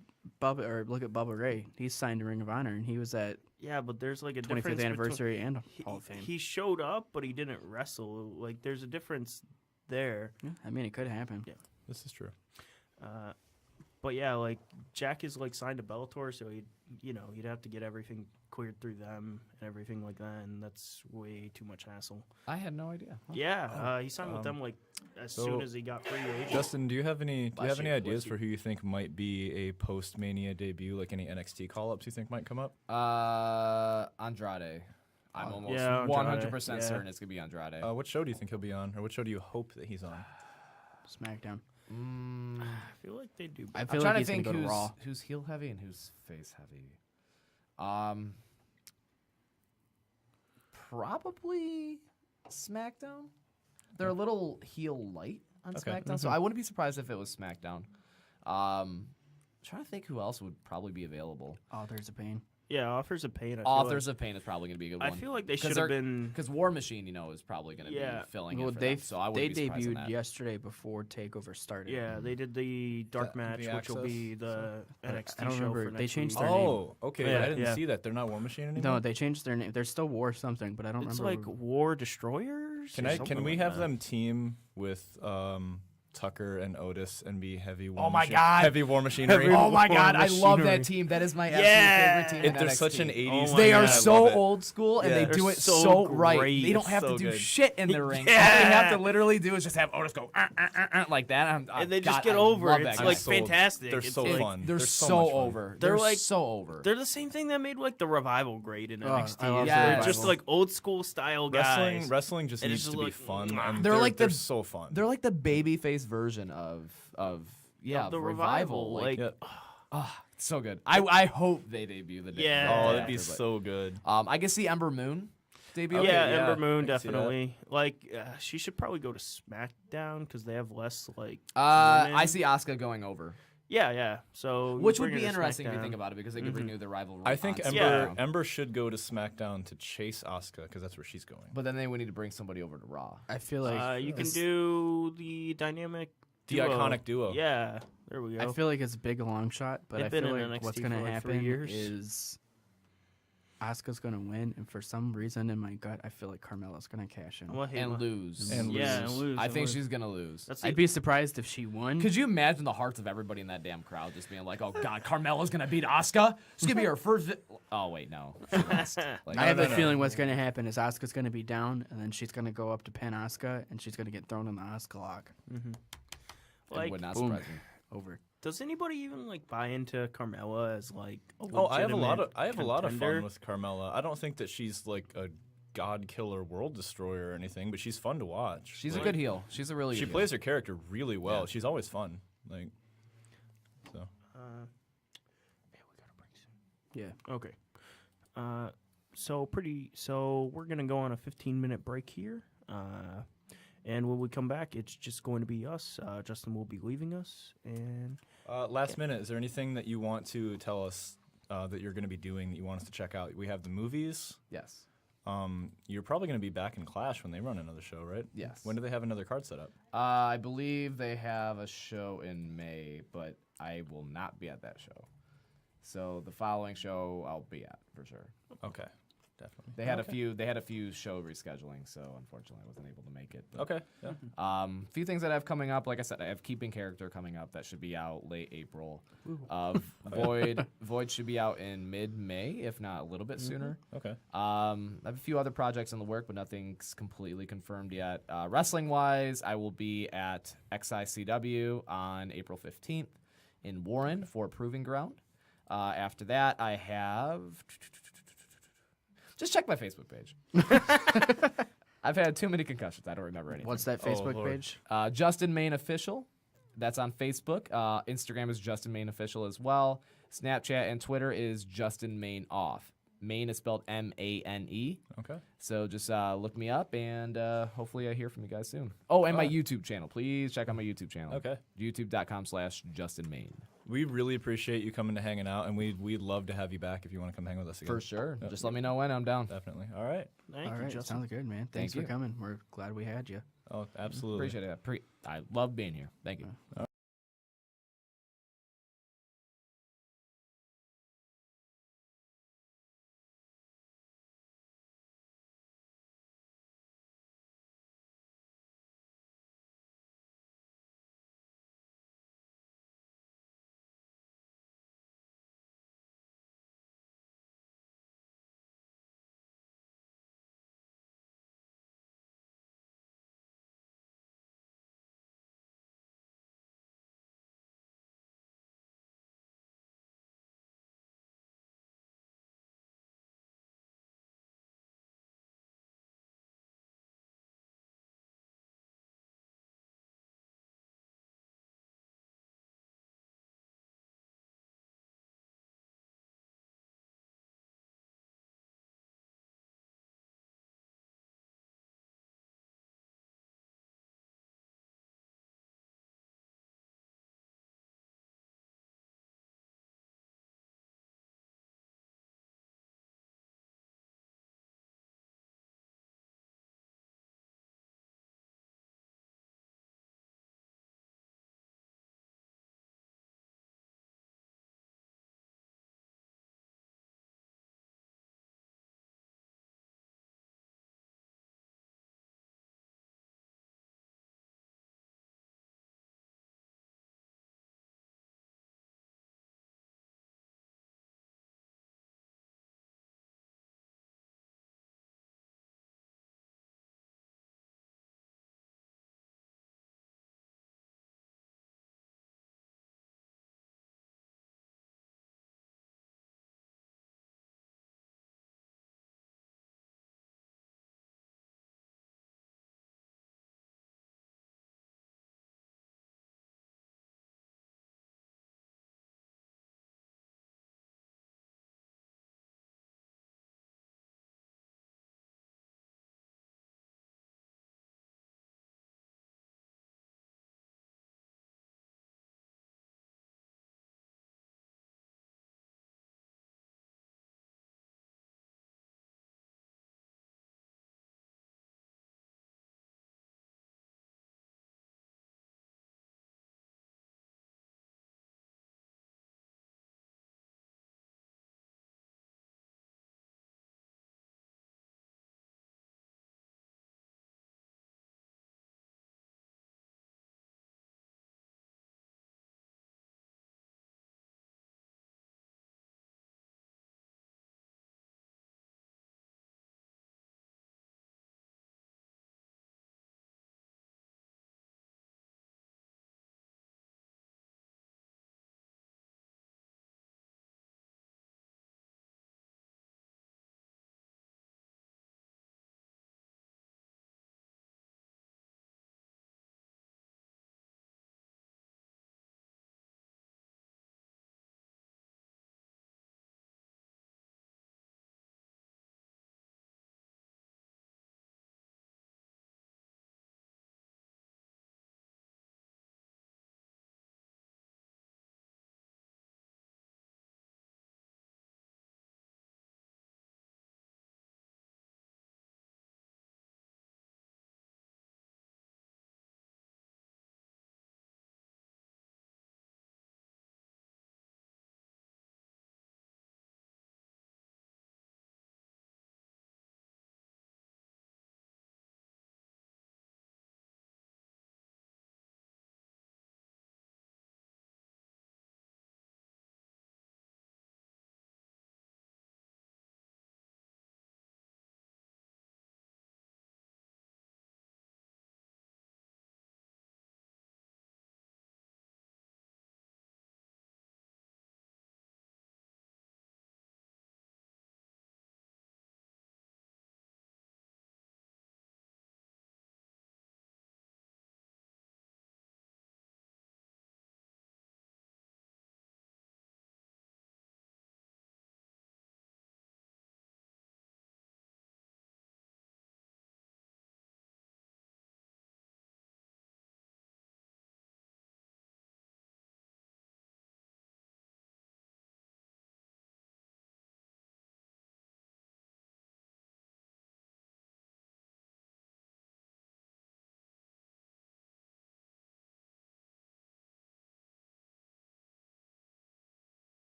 Bubba Ray. He's signed to Ring of Honor, and he was at yeah, but there's like a 25th difference anniversary and between- Hall of Fame. He showed up, but he didn't wrestle. Like, there's a difference there. Yeah, I mean, it could happen. Yeah. This is true. But yeah, like Jack is like signed to Bellator, so he'd have to get everything cleared through them and everything like that, and that's way too much hassle. I had no idea. Yeah, he signed with them like as so- soon as he got free agent. Justin, do you have any Bless you, ideas bless you. for who you think might be a post Mania debut? Like any NXT call ups you think might come up? Andrade. I'm almost yeah, 100% Andrade, certain it's gonna be Andrade. What show do you think he'll be on, or what show do you hope that he's on? SmackDown. I feel like they do. I I'm feel trying like to he's think gonna go to Raw. who's heel heavy and who's face heavy. Probably SmackDown. They're a little heel light on SmackDown, so I wouldn't be surprised if it was SmackDown. Trying to think who else would probably be available. Authors of Pain. Yeah, Authors of Pain. Authors of Pain is probably going to be a good one. I feel like they should have been. Because War Machine, is probably going to be filling Well, in for they them, so I they wouldn't be surprised on debuted that. yesterday before Takeover started. Yeah, they did the dark match, the which will be Access? the NXT I don't show remember. for They next changed week. their name. Oh, okay. Yeah, I didn't yeah. see that. They're not War Machine anymore. No, they changed their name. They're still War something, but I don't It's remember. like War Destroyers. Can or I? something Can we like have that. them team with Tucker and Otis and be heavy War Oh my Machine- God. heavy War Machinery? Oh my War God, I love Machinery. that team. That is my Yeah. absolute favorite team. They're in such NXT. an 80s. my They God, are I so love it. old school, and Yeah. they They're do it so so right. great. They don't It's have so to do good. shit in the ring. All they Yeah. have to literally do is just have Otis go like that. And they just God, get I over love it. that It's guy. like sold. fantastic. They're It's so like- fun. They're so so much fun. over. They're They're like- so over. They're the same thing that made like the Revival great in NXT. I love the They're Revival. just like old school style guys. Wrestling just And needs it's to be like, fun. mwah. And They're like they're the- so fun. They're like the babyface version of the Revival. Like, Yeah. it's so good. I hope they debut the day. Yeah. the day Oh, that'd after, be but- so good. I can see Ember Moon debut. Yeah, Okay, Ember yeah, Moon I can see that. definitely. Like she should probably go to SmackDown because they have less like. I women. see Asuka going over, Yeah. So you which would bring be her to interesting if you SmackDown. think about it, because they could renew their rivalry. I think on Ember SmackDown. Ember should go to SmackDown to chase Asuka because that's where she's going. But then they would need to bring somebody over to Raw. I feel like You can it's- do the dynamic. The duo. iconic duo. Yeah, there we go. I feel like it's a big long shot, but They've I been feel in like what's NXT gonna for, like, 3 happen years. is Asuka's gonna win, and for some reason in my gut, I feel like Carmella's gonna cash in. And lose. And yeah, lose. and lose. I and think lose. she's gonna lose. That's I'd be surprised if she won. Could you imagine the hearts of everybody in that damn crowd just being like, "Oh God, Carmella's gonna beat Asuka. It's gonna be her first." Oh wait, no. She lost. Like, I have no, a no. feeling what's gonna happen is Asuka's gonna be down, and then she's gonna go up to pin Asuka, and she's gonna get thrown in the Asuka lock. it like. would not boom. surprise me. Over. Does anybody even like buy into Carmella as like? Oh, I have a lot of contender? fun with Carmella. I don't think that she's like a god killer, world destroyer or anything, but she's fun to watch. She's a Like, good heel. She's a really She good heel. plays her character really well. Yeah. She's always fun. Like so. Yeah. Okay. So we're gonna go on a 15-minute break here. And when we come back, it's just going to be us. Justin will be leaving us, and Last minute, is there anything that you want to tell us that you're going to be doing that you want us to check out? We have the movies. Yes. You're probably going to be back in Clash when they run another show, right? Yes. When do they have another card set up? I believe they have a show in May, but I will not be at that show. So the following show I'll be at for sure. Okay, definitely. They had a few show rescheduling, so unfortunately I wasn't able to make it. But, Okay, yeah. few things that I have coming up. Like I said, I have Keeping Character coming up that should be out late April. Void should be out in mid-May, if not a little bit sooner. Okay. I have a few other projects in the work, but nothing's completely confirmed yet. Wrestling-wise, I will be at XICW on April 15th in Warren for Proving Ground. After that, I have... Just check my Facebook page. I've had too many concussions. I don't remember anything. What's that Facebook Lord. page? Justin Main Official. That's on Facebook. Instagram is Justin Main Official as well. Snapchat and Twitter is Justin Main Off. Main is spelled M-A-N-E. Okay. So just look me up, and hopefully I hear from you guys soon. Oh, and my YouTube channel. Please check out my YouTube channel. Okay. YouTube.com/Justin Main. We really appreciate you coming to hanging out, and we'd love to have you back if you want to come hang with us again. For sure. Yep. Just let me know when. I'm down. Definitely. All right. thank All you, right, Justin. sounds good, man. Thanks Thank for you. coming. We're glad we had you. Oh, absolutely. Appreciate it. I love being here. Thank you.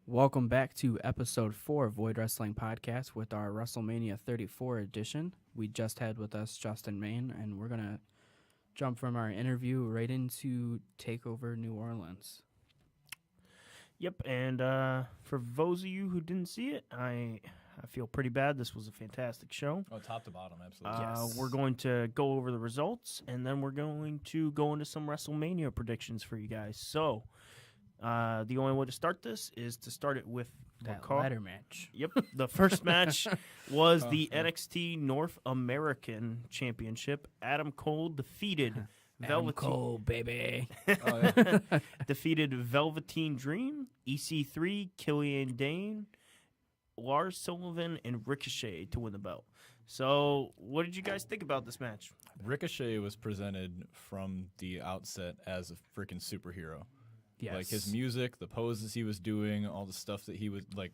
Welcome back to episode 4 of Void Wrestling Podcast with our WrestleMania 34 edition. We just had with us Justin Main, and we're going to jump from our interview right into TakeOver New Orleans. Yep, and for those of you who didn't see it, I feel pretty bad. This was a fantastic show. Oh, top to bottom, absolutely. We're going to go over the results, and then we're going to go into some WrestleMania predictions for you guys. So, the only way to start this is to start it with That ladder match. Yep, the first match was the NXT North American Championship. Adam Cole defeated Adam Cole, baby. defeated Velveteen Dream, EC3, Killian Dane, Lars Sullivan, and Ricochet to win the belt. So, what did you guys think about this match? Ricochet was presented from the outset as a freaking superhero. Yes. Like his music, the poses he was doing, all the stuff that he was like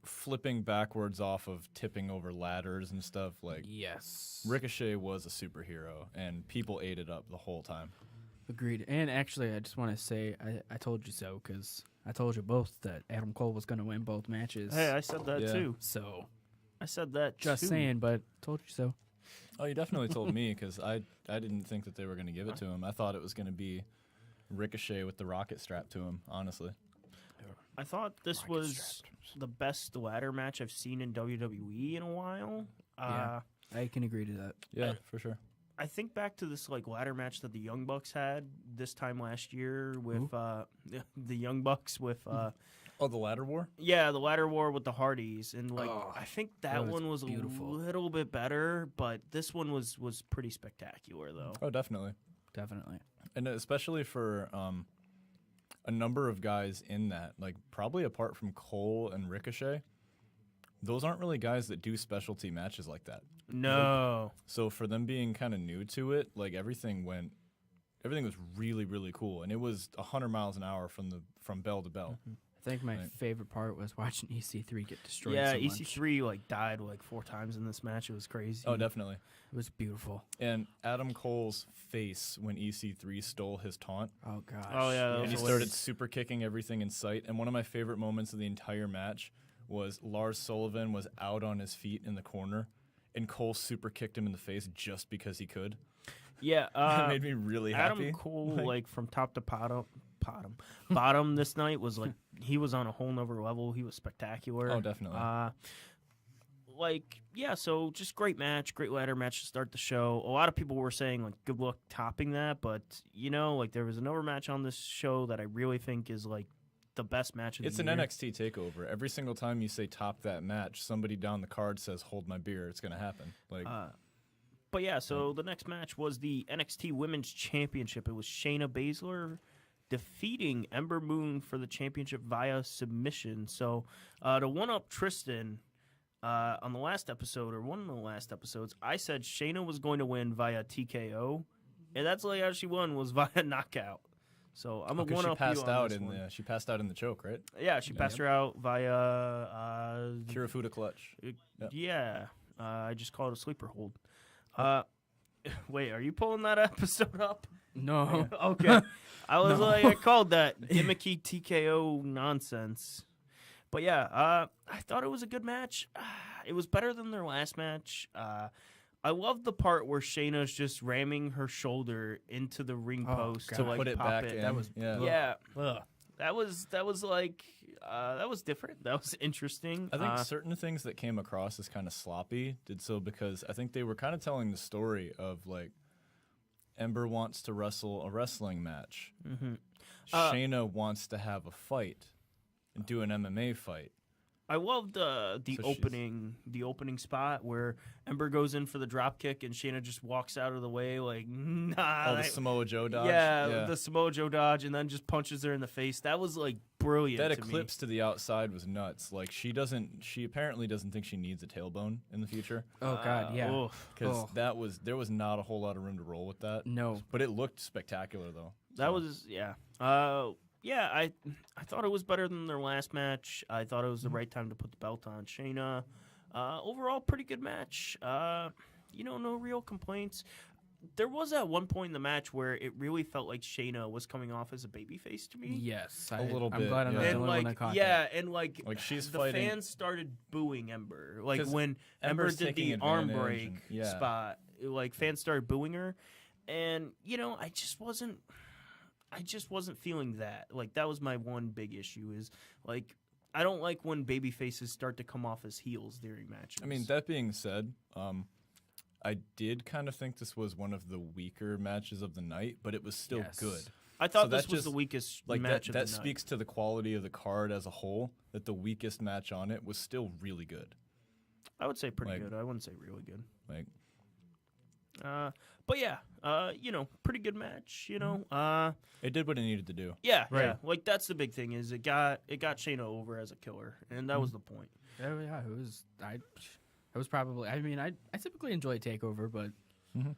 flipping backwards off of tipping over ladders and stuff. Like Yes. Ricochet was a superhero, and people ate it up the whole time. Agreed. And actually, I just want to say I told you so, because I told you both that Adam Cole was going to win both matches. Hey, I said that Yeah. too. So, I said that just too. saying, but told you so. Oh, you definitely told me, because I didn't think that they were going to give it to him. I thought it was going to be Ricochet with the rocket strapped to him, honestly. I thought this was the best ladder match I've seen in WWE in a while. Yeah. I can agree to that. Yeah, for sure. I think back to this like ladder match that the Young Bucks had this time last year with the Young Bucks with Oh, the ladder war? the ladder war with the Hardys, and like I think that was one was beautiful. a little bit better, but this one was pretty spectacular though. Oh, definitely. Definitely. And especially for a number of guys in that, like probably apart from Cole and Ricochet, those aren't really guys that do specialty matches like that. No. So for them being kind of new to it, like everything was really, really cool, and it was 100 miles an hour from bell to bell. I think my Right. favorite part was watching EC3 get destroyed. Yeah, so much. EC3 like died like 4 times in this match. It was crazy. Oh, definitely. It was beautiful. And Adam Cole's face when EC3 stole his taunt, Oh gosh. Oh, yeah, that and was he hilarious. started super kicking everything in sight. And one of my favorite moments of the entire match was Lars Sullivan was out on his feet in the corner, and Cole super kicked him in the face just because he could. Yeah, That made me really happy. Adam Cole, like from top to bottom this night was like he was on a whole nother level. He was spectacular. Oh, definitely. So just great match, great ladder match to start the show. A lot of people were saying like good luck topping that, but like there was another match on this show that I really think is like the best match of It's the an year. NXT takeover. Every single time you say top that match, somebody down the card says hold my beer. It's gonna happen. Like But yeah, so the next match was the NXT Women's Championship. It was Shayna Baszler defeating Ember Moon for the championship via submission. So to one-up Tristan on the last episode, or one of the last episodes, I said Shayna was going to win via TKO, and that's like how she won, was via knockout. So I'm a because one-up she passed you on out this in one. she passed out in the choke, right? Yeah, she passed her out via... Kirifuda clutch. Yeah, I just called it a sleeper hold. Wait, are you pulling that episode up? No. Okay. I was like, I called that gimmicky TKO nonsense. But yeah, I thought it was a good match. It was better than their last match. I love the part where Shayna's just ramming her shoulder into the ring post God. to To like put it pop back it. in. That was- yeah. Yeah, that was like that was different. That was interesting. I think certain things that came across as kind of sloppy did so because I think they were kind of telling the story of like Ember wants to wrestle a wrestling match. Shayna wants to have a fight and do an MMA fight. I loved the So opening spot where Ember goes in for the drop kick and Shayna just walks out of the way like nah. Oh, the Samoa Joe dodge? Yeah, the Samoa Joe dodge, and then just punches her in the face. That was like brilliant. That to me. eclipse to the outside was nuts. Like she apparently doesn't think she needs a tailbone in the future Oh God, yeah. because there was not a whole lot of room to roll with that. No. But it looked spectacular though. That was yeah. I thought it was better than their last match. I thought it was the right time to put the belt on Shayna. Overall, pretty good match. No real complaints. There was at one point in the match where it really felt like Shayna was coming off as a babyface to me. Yes, A little I'm bit, glad I'm not yeah. the And only one that caught that. and like she's the fighting. fans started booing Ember. Like 'Cause when Ember Ember's did taking the arm advantage break and- yeah. spot, like fans started booing her, and I just wasn't feeling that. Like that was my one big issue is like I don't like when baby faces start to come off as heels during matches. I mean, that being said, I did kind of think this was one of the weaker matches of the night, but it was still Yes. good. I thought so this that was just- the weakest Like match that of the night. speaks to the quality of the card as a whole. That the weakest match on it was still really good. I would say pretty like- good. I wouldn't say really good. Like But yeah, pretty good match. it did what it needed to do. Yeah, Right. yeah. Like that's the big thing is it got Shayna over as a killer, and that was the point. Yeah, it was. It was probably. I mean, I typically enjoy Takeover, but Mhm.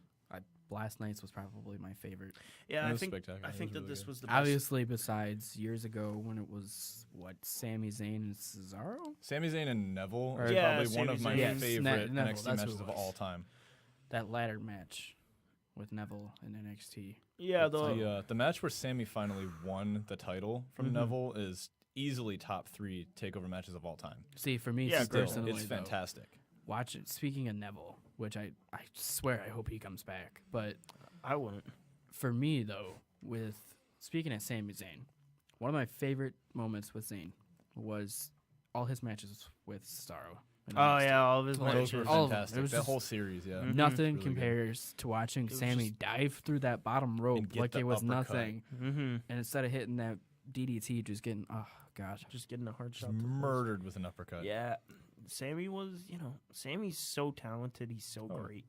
Last Night's was probably my favorite. Yeah, It I was think spectacular. I It think was that really this good. was the best. Obviously, besides years ago when it was Sami Zayn and Cesaro. Sami Zayn and Neville Or- is Yeah, probably one Sami of my Zayn. Yes, favorite Neville, NXT that's who matches it of was. all time. That ladder match with Neville in NXT. Yeah, the The match where Sami finally won the title from Mhm. Neville is easily top 3 takeover matches of all time. See, for me, Yeah, Still, personally, it's though, fantastic. watch it. Speaking of Neville, which I swear I hope he comes back, but I wouldn't. for me though, speaking of Sami Zayn, one of my favorite moments with Zayn was all his matches with Cesaro. in Oh NXT. yeah, all of his Like, Those were matches. all of them. fantastic. It was That just- whole series, yeah. Mhm. Nothing Really good. compares to watching was Sammy just- dive through that bottom rope And get like the it was uppercut. nothing, Mm-hmm. and instead of hitting that DDT, just getting god. Just getting a hard Just shot. to the face. murdered with an uppercut. Yeah, Sammy was. Sammy's so talented. He's so Oh. great.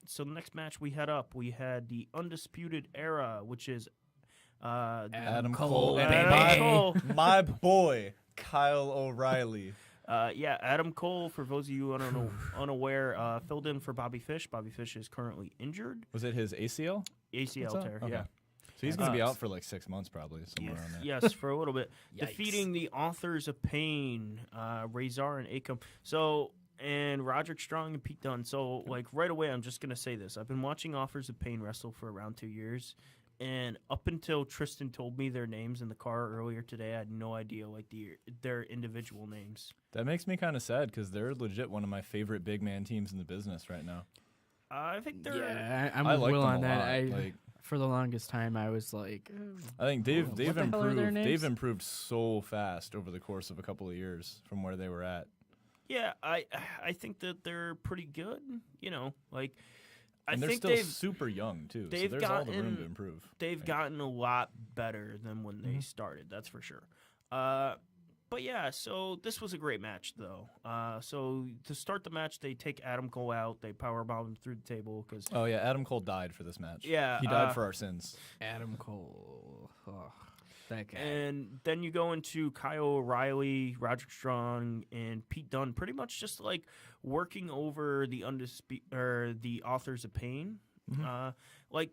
So the next match we had the Undisputed Era, which is Adam Cole, Cole and Adam my, Cole. my boy Kyle O'Reilly. Adam Cole, for those of you unaware, filled in for Bobby Fish. Bobby Fish is currently injured. Was it his ACL? ACL What's tear, up? Okay. yeah. So he's going to be Uh, out for like 6 months probably, somewhere around there. Yes, for a little bit. Yikes. Defeating the Authors of Pain, Razor and Akam. So, and Roderick Strong and Pete Dunne. So, like, right away, I'm just going to say this. I've been watching Authors of Pain wrestle for around 2 years. And up until Tristan told me their names in the car earlier today, I had no idea, like, their individual names. That makes me kind of sad because they're legit one of my favorite big man teams in the business right now. I think they're... Yeah, I'm I with like Will them on a that. lot. Like, For the longest time, I was like, I think they've What the hell are their improved. They've names? improved so fast over the course of a couple of years from where they were at. Yeah, I think that they're pretty good. Like... I And they're think still super young too. So they've there's all the room gotten- to improve. they've Like, gotten a lot better than when they started. That's for sure. But yeah, so this was a great match, though. So to start the match, they take Adam Cole out. They powerbomb him through the table because Oh yeah, Adam Cole died for this match. Yeah, he died for our sins. Adam Cole. Oh, that guy. and then you go into Kyle O'Reilly, Roderick Strong, and Pete Dunne, pretty much just like working over the the Authors of Pain.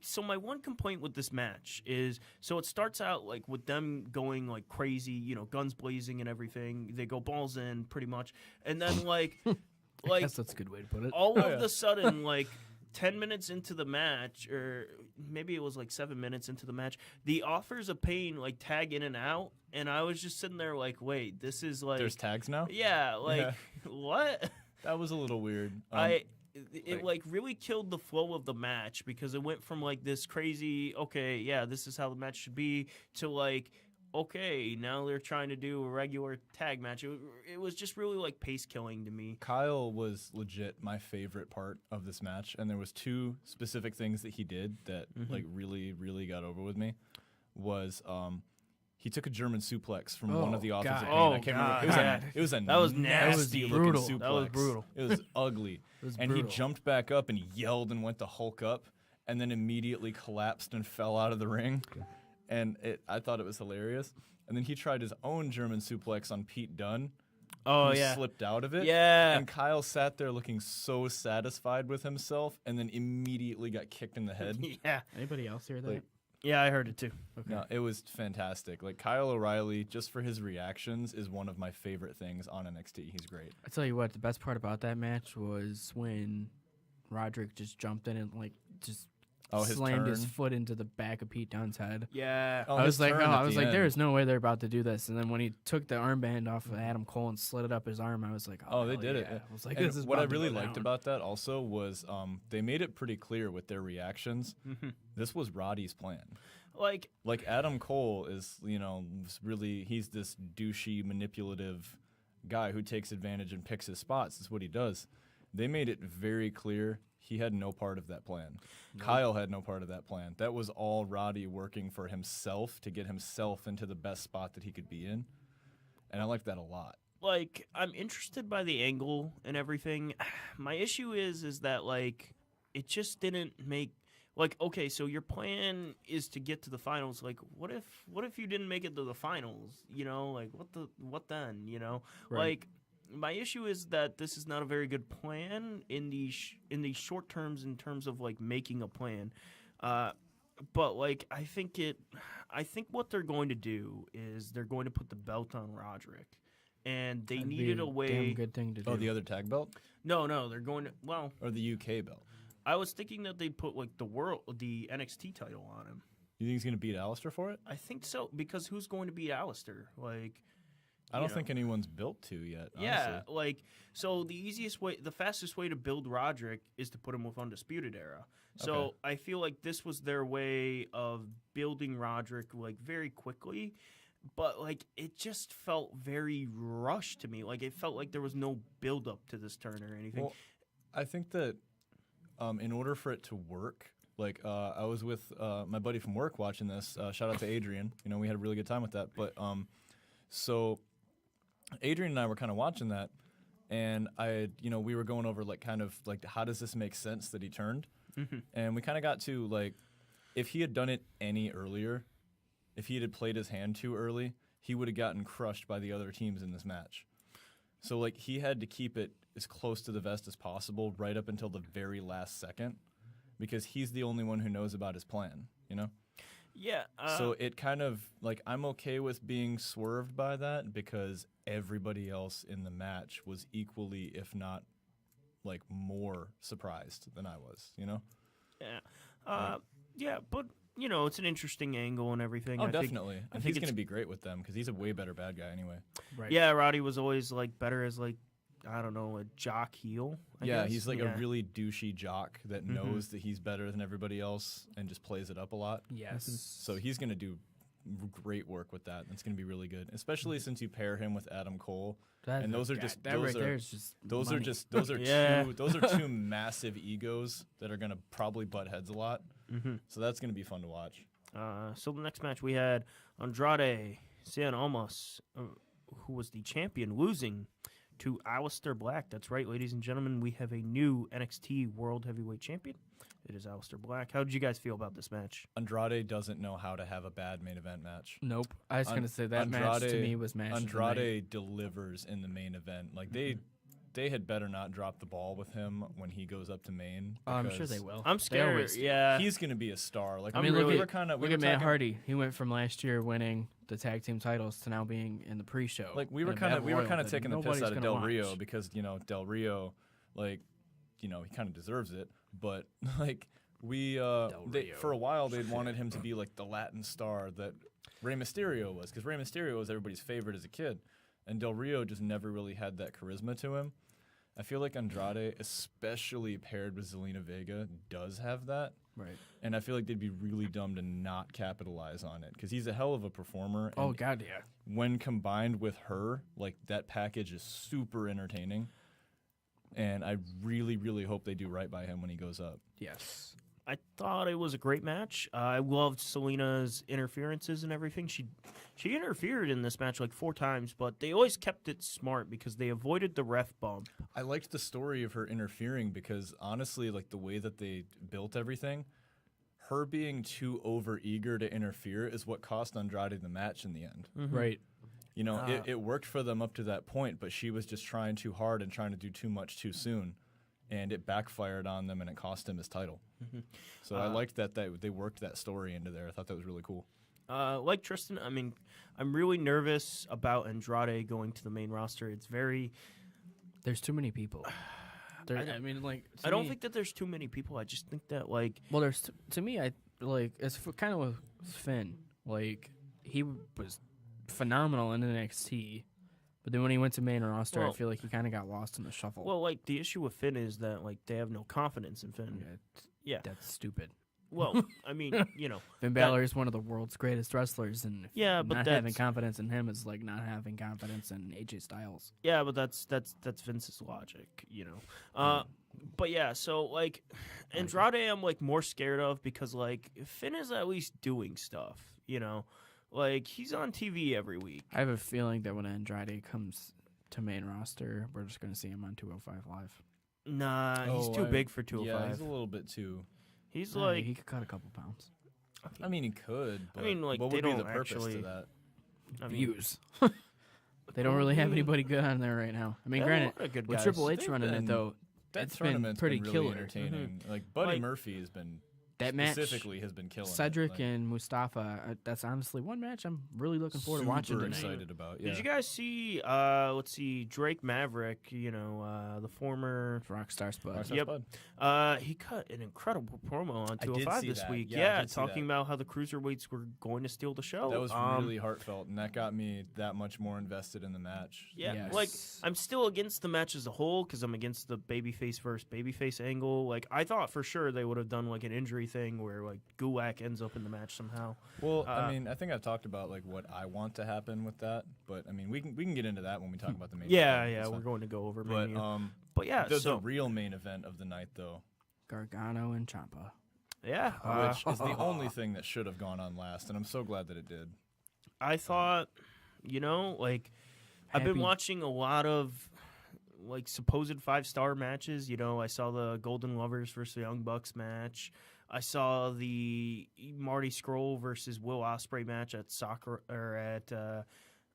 So my one complaint with this match is, so it starts out like with them going like crazy, guns blazing and everything. They go balls in pretty much, and then I like guess that's a good way to put it. all of the sudden, like 10 minutes into the match, or maybe it was like 7 minutes into the match, the Authors of Pain like tag in and out, and I was just sitting there like, wait, this is like, There's tags now. yeah, like Yeah. what? That was a little weird. It really killed the flow of the match because it went from like this crazy, okay, yeah, this is how the match should be, to like, okay, now they're trying to do a regular tag match. It was just really like pace killing to me. Kyle was legit my favorite part of this match, and there was 2 specific things that he did that like really got over with me. Was he took a German suplex from one of the Authors of God. Pain. Oh, I can't God. remember. It was a That was nasty nasty. looking Brutal. suplex. That was brutal. It was ugly. was and brutal. he jumped back up and yelled and went to Hulk up, and then immediately collapsed and fell out of the ring. And I thought it was hilarious. and then he tried his own German suplex on Pete Dunne. Oh, who yeah. slipped out of it. Yeah. And Kyle sat there looking so satisfied with himself, and then immediately got kicked in the head. Yeah. Anybody else hear that? Like, Yeah, I heard it too. No, it was fantastic. Like Kyle O'Reilly, just for his reactions, is one of my favorite things on NXT. He's great. I tell you what, the best part about that match was when Roderick just jumped in and just His slammed his turn. foot into the back of Pete Dunne's head. Yeah. Oh, I his was like, turn at the end. there's no way they're about to do this. And then when he took the armband off of Adam Cole and slid it up his arm, I was like, Oh, they hell did yeah. it. I was like, And this is what I about to really go liked down. about that also was they made it pretty clear with their reactions. Mm-hmm. This was Roddy's plan. Like, Like Adam Cole is, really he's this douchey, manipulative guy who takes advantage and picks his spots. That's what he does. They made it very clear he had no part of that plan. Kyle had no part of that plan. That was all Roddy working for himself to get himself into the best spot that he could be in. And I like that a lot. like I'm interested by the angle and everything. My issue is that like it just didn't make like okay, so your plan is to get to the finals. Like what if you didn't make it to the finals? Like what then? Right. Like my issue is that this is not a very good plan in the short terms in terms of like making a plan. But like I think what they're going to do is they're going to put the belt on Roderick. And they That'd be needed a way. damn good thing to do. Oh, the other tag belt No, they're going to. Well, or the UK belt? I was thinking that they'd put like the NXT title on him. You think he's gonna beat Alistair for it? I think so because who's going to beat Alistair? Like, I don't think anyone's built to yet. Honestly. yeah, like so the fastest way to build Roderick is to put him with Undisputed Era. So Okay. I feel like this was their way of building Roderick like very quickly. But like it just felt very rushed to me. Like it felt like there was no build up to this turn or anything. Well, I think that in order for it to work, like I was with my buddy from work watching this. Shout out to Adrian. We had a really good time with that. But so Adrian and I were kind of watching that, and we were going over like kind of like how does this make sense that he turned, and we kind of got to like if he had done it any earlier. If he had played his hand too early, he would have gotten crushed by the other teams in this match. So, like, he had to keep it as close to the vest as possible right up until the very last second because he's the only one who knows about his plan, Yeah. So it kind of, like, I'm okay with being swerved by that because everybody else in the match was equally, if not, like, more surprised than I was, Yeah. Yeah, but it's an interesting angle and everything. Oh, I think- definitely. I And think he's going it's- to be great with them because he's a way better bad guy anyway. Right. Yeah, Roddy was always like better as like I don't know a jock heel. I Yeah, guess. he's like Yeah. a really douchey jock that knows that he's better than everybody else and just plays it up a lot. Yes. So he's going to do great work with that. It's going to be really good, especially since you pair him with Adam Cole. And those are just that those right are there is just those money. are just those are Yeah. those are two massive egos that are going to probably butt heads a lot. So that's going to be fun to watch. So the next match we had Andrade Cien Almas, who was the champion, losing to Aleister Black. That's right, ladies and gentlemen. We have a new NXT World Heavyweight Champion. It is Aleister Black. How did you guys feel about this match? Andrade doesn't know how to have a bad main event match. Nope. I was gonna say that match to me was match of the night. Andrade delivers in the main event. Like they had better not drop the ball with him when he goes up to main. Oh, I'm sure because they will. I'm They scared. always do. Yeah. He's going to be a star. Like I mean, we look were at kind of look at Matt Hardy. He went from last year winning the tag team titles to now being in the pre-show. Like we in were a kind battle of royal that taking the piss nobody's out of gonna Del watch. Rio because Del Rio, like he kind of deserves it. But like for a while they'd wanted him to be like the Latin star that Rey Mysterio was because Rey Mysterio was everybody's favorite as a kid, and Del Rio just never really had that charisma to him. I feel like Andrade, especially paired with Zelina Vega, does have that. Right. And I feel like they'd be really dumb to not capitalize on it because he's a hell of a performer. Oh and God, yeah. when combined with her, like that package is super entertaining. And I really, really hope they do right by him when he goes up. Yes. I thought it was a great match. I loved Selena's interferences and everything. She interfered in this match like 4 times, but they always kept it smart because they avoided the ref bump. I liked the story of her interfering because honestly, like the way that they built everything, her being too over-eager to interfere is what cost Andrade the match in the end. Right. You know, it worked for them up to that point, but she was just trying too hard and trying to do too much too soon, and it backfired on them, and it cost him his title. So I liked that they worked that story into there. I thought that was really cool. Like Tristan, I mean, I'm really nervous about Andrade going to the main roster. It's very... There's too many people. I mean, like, I don't think that there's too many people. I just think that, like... Well, there's to me, I like it's kind of with Finn. Like, he was phenomenal in NXT, but then when he went to main roster, I feel like he kind of got lost in the shuffle. Well, like, the issue with Finn is that, like, they have no confidence in Finn. Yeah. That's stupid. Well, I mean, you know... Finn Balor is one of the world's greatest wrestlers, and but not having confidence in him is like not having confidence in AJ Styles. Yeah, but that's Vince's logic, you know. But yeah, so like Andrade, I'm like more scared of because like Finn is at least doing stuff, you know. Like he's on TV every week. I have a feeling that when Andrade comes to main roster, we're just gonna see him on 205 Live. Nah, he's too big for 205. Yeah, he's a little bit too. He's like he could cut a couple pounds. I mean, he could. But I mean, like, what they would be don't the purpose actually- to that? I mean, Views. They don't really have anybody good on there right now. I mean, Yeah, granted, a lot of good with guys. Triple H They've running it been- though, That it's been tournament's pretty really killer. entertaining. Like Buddy Like, Murphy has been That match specifically has been killing. Cedric it. Like, and Mustafa, that's honestly one match I'm really looking forward to watching super tonight. excited about. Yeah. Did you guys see? Let's see, Drake Maverick. You know, the former. Rockstar Spud. Rockstar Yep. Spud. He cut an incredible promo on I did 205 see this that. week. Yeah, I Yeah, did see talking that. about how the cruiserweights were going to steal the show. That was really heartfelt, and that got me that much more invested in the match. Yeah, Yes. like I'm still against the match as a whole because I'm against the babyface versus babyface angle. Like I thought for sure they would have done like an injury thing where like Gulak ends up in the match somehow. Well, I mean, I think I've talked about like what I want to happen with that, but I mean, we can get into that when we talk about the main. Yeah, event. yeah, That's we're fine. going to go over But Mania. But yeah, the real main event of the night, though, Gargano and Ciampa. yeah, which is the only thing that should have gone on last, and I'm so glad that it did. I thought, you know, like I've been Happy- watching a lot of like supposed 5-star matches. You know, I saw the Golden Lovers versus the Young Bucks match. I saw the Marty Scurll versus Will Ospreay match at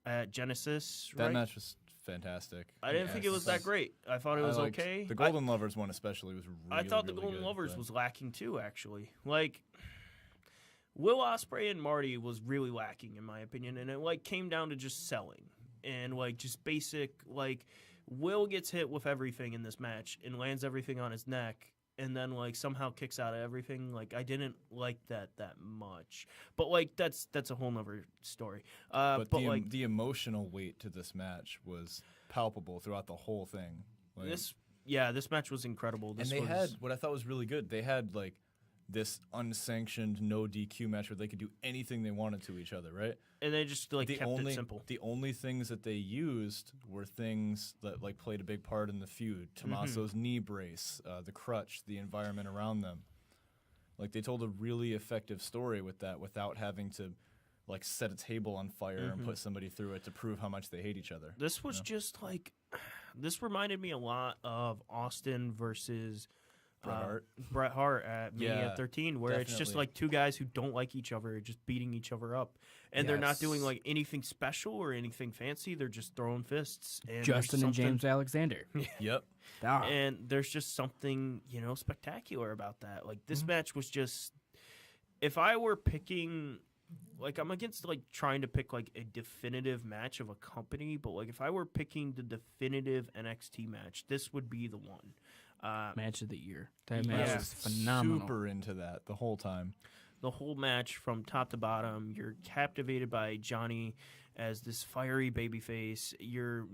at Genesis. That right? match was fantastic. I didn't think it was that great. I thought it was okay. The Golden Lovers one especially was really. I thought the really Golden good, Lovers but- was lacking too. Actually, like Will Ospreay and Marty was really lacking in my opinion, and it like came down to just selling and like just basic like Will gets hit with everything in this match and lands everything on his neck. And then like somehow kicks out of everything. Like I didn't like that much, but like that's a whole nother story. But like the emotional weight to this match was palpable throughout the whole thing. Like, this match was incredible. This and they was, had what I thought was really good. They had like this unsanctioned no DQ match where they could do anything they wanted to each other, right? and they just like kept it simple. The only things that they used were things that like played a big part in the feud. Tommaso's knee brace, the crutch, the environment around them. Like they told a really effective story with that without having to like set a table on fire and put somebody through it to prove how much they hate each other. This was just like, this reminded me a lot of Austin versus Bret Hart at Mania Yeah, 13, where it's just definitely. like two guys who don't like each other, just beating each other up, and they're not doing like anything special or anything fancy. They're just throwing fists. And there's Justin and something- James Alexander. Yep. Ah. and there's just something spectacular about that. Like this match was just, if I were picking, like I'm against like trying to pick like a definitive match of a company, but like if I were picking the definitive NXT match, this would be the one. Match of the year. That match Yeah. was phenomenal. Super into that the whole time. The whole match from top to bottom, you're captivated by Johnny as this fiery babyface. You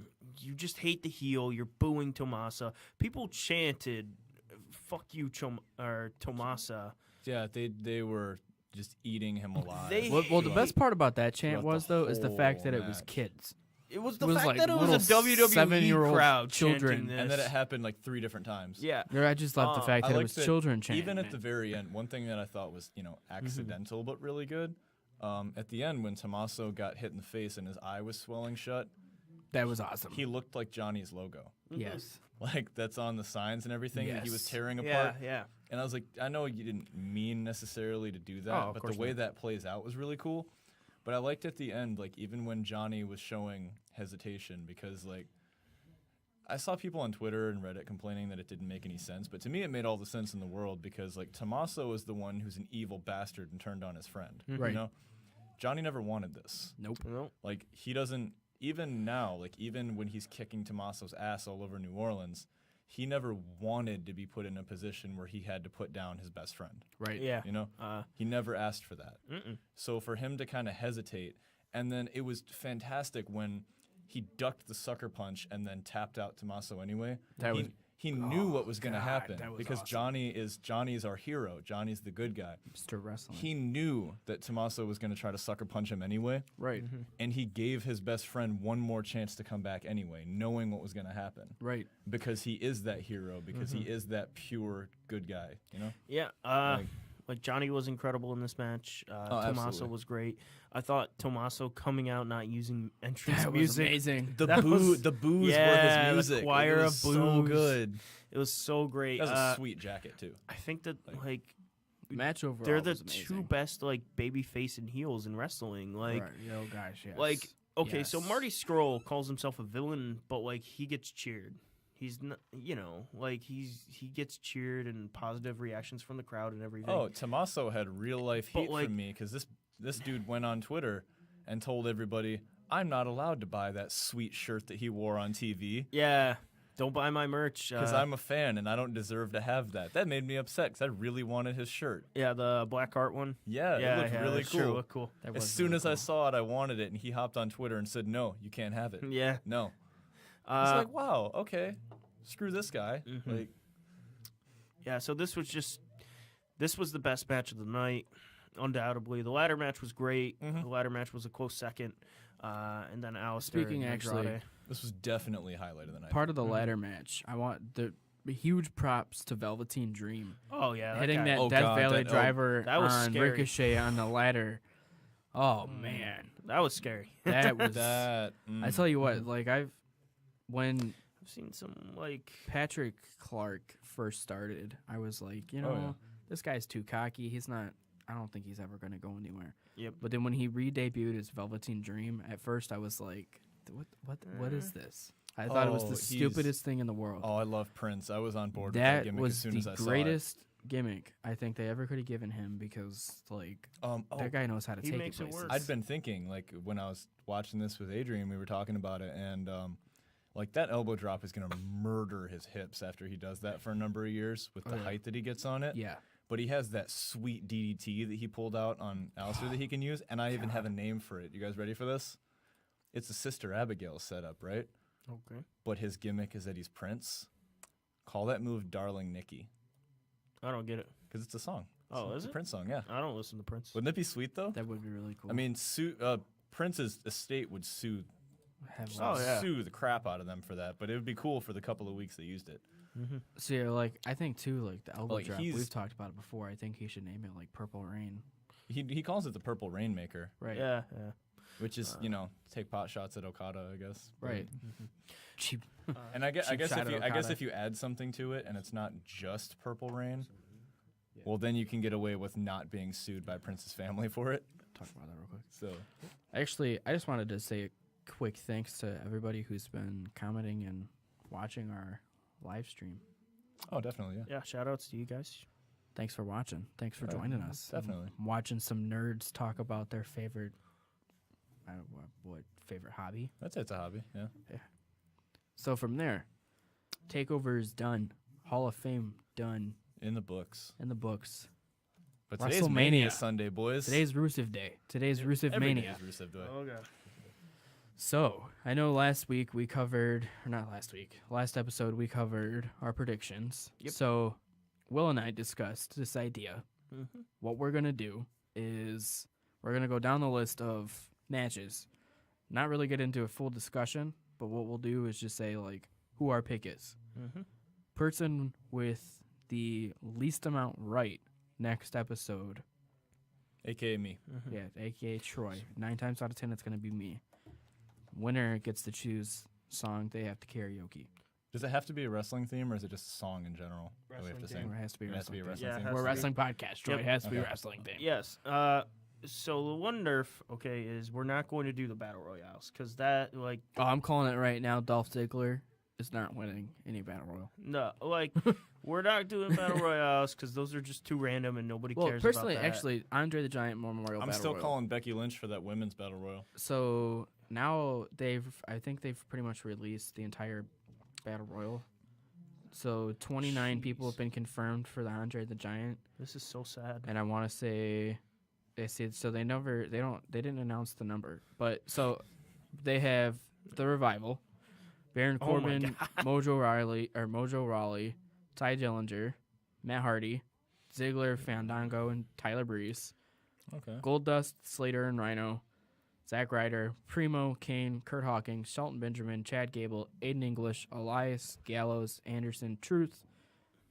just hate the heel. You're booing Tomasa. People chanted, "Fuck you, Tomasa." Yeah, they were just eating him alive. They- Well, the best part about that chant Throughout was the though is the fact that whole it was match. kids. It was It the was fact like that it was a little WWE 7-year-old crowd children. chanting this. and then it happened like 3 different times. Yeah. I just love the fact I that it liked was that children chanting. Even at it. the very end, one thing that I thought was, accidental but really good, at the end when Tommaso got hit in the face and his eye was swelling shut, That was awesome. He looked like Johnny's logo. Yes. Like, that's on the signs and everything that he was Yes. tearing Yeah, apart. yeah. And I was like, I know you didn't mean necessarily to do that, Oh, of but the course way not. that plays out was really cool. But I liked at the end, like, even when Johnny was showing hesitation, because, like, I saw people on Twitter and Reddit complaining that it didn't make any sense, but to me it made all the sense in the world because, like, Tommaso is the one who's an evil bastard and turned on his friend. Right. You know? Johnny never wanted this. Nope. Nope. Like, he doesn't, even now, like, even when he's kicking Tommaso's ass all over New Orleans, he never wanted to be put in a position where he had to put down his best friend. Right. Yeah. You know? He never asked for that. Mm-mm. So for him to kind of hesitate, and then it was fantastic when he ducked the sucker punch and then tapped out Tommaso anyway. He knew what was going to happen that was because awesome. Johnny's our hero. Johnny's the good guy. Mr. Wrestling. He knew that Tommaso was going to try to sucker punch him anyway, right. and he gave his best friend one more chance to come back anyway, knowing what was going to happen. Right. Because he is that hero, because he is that pure good guy, you know? Yeah. Like Johnny was incredible in this match. Tommaso absolutely. was great. I thought Tommaso coming out not using entrance That was music. amazing. The That was- the boos yeah, were the his music. choir it of was so boos. good. It was so great. That was a sweet jacket too. I think that like Match overall. they're the was amazing. two best like baby face and heels in wrestling. Like Right. Yo, guys, yes. like okay, so Yes. Marty Scurll calls himself a villain, but like he gets cheered. He's not, you know, like he gets cheered and positive reactions from the crowd and everything. Oh, Tommaso had real life But, heat like- from me because this dude went on Twitter and told everybody I'm not allowed to buy that sweet shirt that he wore on TV Yeah, don't buy my merch because I'm a fan and I don't deserve to have that. That made me upset because I really wanted his shirt. yeah the Black Heart one. Yeah, it looked really that's cool. True, looked cool. That As was soon really as I cool. saw it, I wanted it, and he hopped on Twitter and said, "No, you can't have it." Yeah. No. It's like, wow, okay, screw this guy. Like, Yeah, so this was the best match of the night, undoubtedly. The ladder match was great. The ladder match was a close second, and then Alistair. Speaking and actually- Andrade. this was definitely a highlight of the night. part of the ladder match. I want the huge props to Velveteen Dream Oh yeah, hitting guy- that Oh, Death God, Valley that- oh, driver that was on scary. Ricochet on the ladder. Oh man, that was scary. that was. that. I tell you what, like when I've seen some like Patrick Clark first started, I was like, you know, Oh, yeah. this guy's too cocky. He's not. I don't think he's ever going to go anywhere. Yep. But then when he re-debuted as Velveteen Dream, at first I was like, what is this? I thought it was Oh, the he's- stupidest thing in the world. Oh, I love Prince. I was on board with that that gimmick was as soon the as I greatest gimmick I think they ever could have given him because like saw it. that guy knows how to he take makes it places. work. I'd been thinking, like, when I was watching this with Adrian, we were talking about it, and like that elbow drop is gonna murder his hips after he does that for a number of years with the yeah. height that he gets on it. Yeah. But he has that sweet DDT that he pulled out on Alistair that he can use, and I even have a name for it. You guys ready for this? It's a Sister Abigail setup, right? Okay. But his gimmick is that he's Prince. Call that move "Darling Nikki" I don't get it. because it's a song. Oh, it's is a it? Prince song, yeah. I don't listen to Prince. Wouldn't it be sweet though? That would be really cool. I mean, Prince's estate would sue Oh, yeah. sue the crap out of them for that, but it would be cool for the couple of weeks they used it. so yeah, like I think too, like the elbow Like, drop. he's- We've talked about it before. I think he should name it like Purple Rain. He calls it the Purple Rainmaker, Right. Yeah, yeah. which is take pot shots at Okada, I guess. Right. Cheap. And I guess Cheap shot at I guess Okada. if you add something to it and it's not just Purple Rain, well then you can get away with not being sued by Prince's family for it. Talk about that real quick. So Actually, I just wanted to say a quick thanks to everybody who's been commenting and watching our live stream. oh, definitely, yeah. Yeah, shout outs to you guys. Thanks for watching. Thanks for joining us. definitely. Watching some nerds talk about their favorite, what favorite hobby. That's it's a hobby, yeah. So from there, Takeover is done. Hall of Fame done In the books. in the books. But today's WrestleMania. Mania Sunday, boys. Today's Rusev Day. Today's Rusev Every day Mania. is Rusev Day. Okay. So, I know last week we covered, or not last week, last episode we covered our predictions. Yep. So, Will and I discussed this idea. Mm-hmm. What we're going to do is we're going to go down the list of matches, not really get into a full discussion, but what we'll do is just say, like, who our pick is. Mm-hmm. Person with the least amount right next episode, AKA me. yeah, aka Troy. 9 times out of 10, it's going to be me. winner gets to choose song they have to karaoke. Does it have to be a wrestling theme, or is it just a song in general that we have to Wrestling sing? Or it has to be a It has to be a wrestling wrestling Yeah, theme. it We're a has to be. wrestling podcast, Troy. Yep. It has to be a Okay. wrestling thing. Yes. So the one nerf, okay, is we're not going to do the battle royales because that like Oh, I'm calling it right now. Dolph Ziggler is not winning any battle royal. no like we're not doing battle royales because those are just too random and nobody Well, cares. personally, about that. actually, Andre the Giant Memorial I'm Battle still Royal. calling Becky Lynch for that women's battle royal. So now I think they've pretty much released the entire battle royal. So 29 people have been confirmed for the Andre the Giant, This is so sad. and I want to say they said so they didn't announce the number, but so they have the Revival, Baron Oh my Corbin, Mojo Rawley, Ty Dillinger, Matt Hardy, Ziggler, Fandango, and Tyler Breeze. Okay. Goldust, Slater, and Rhino, Zack Ryder, Primo, Kane, Kurt Hawkins, Shelton Benjamin, Chad Gable, Aiden English, Elias, Gallows, Anderson, Truth,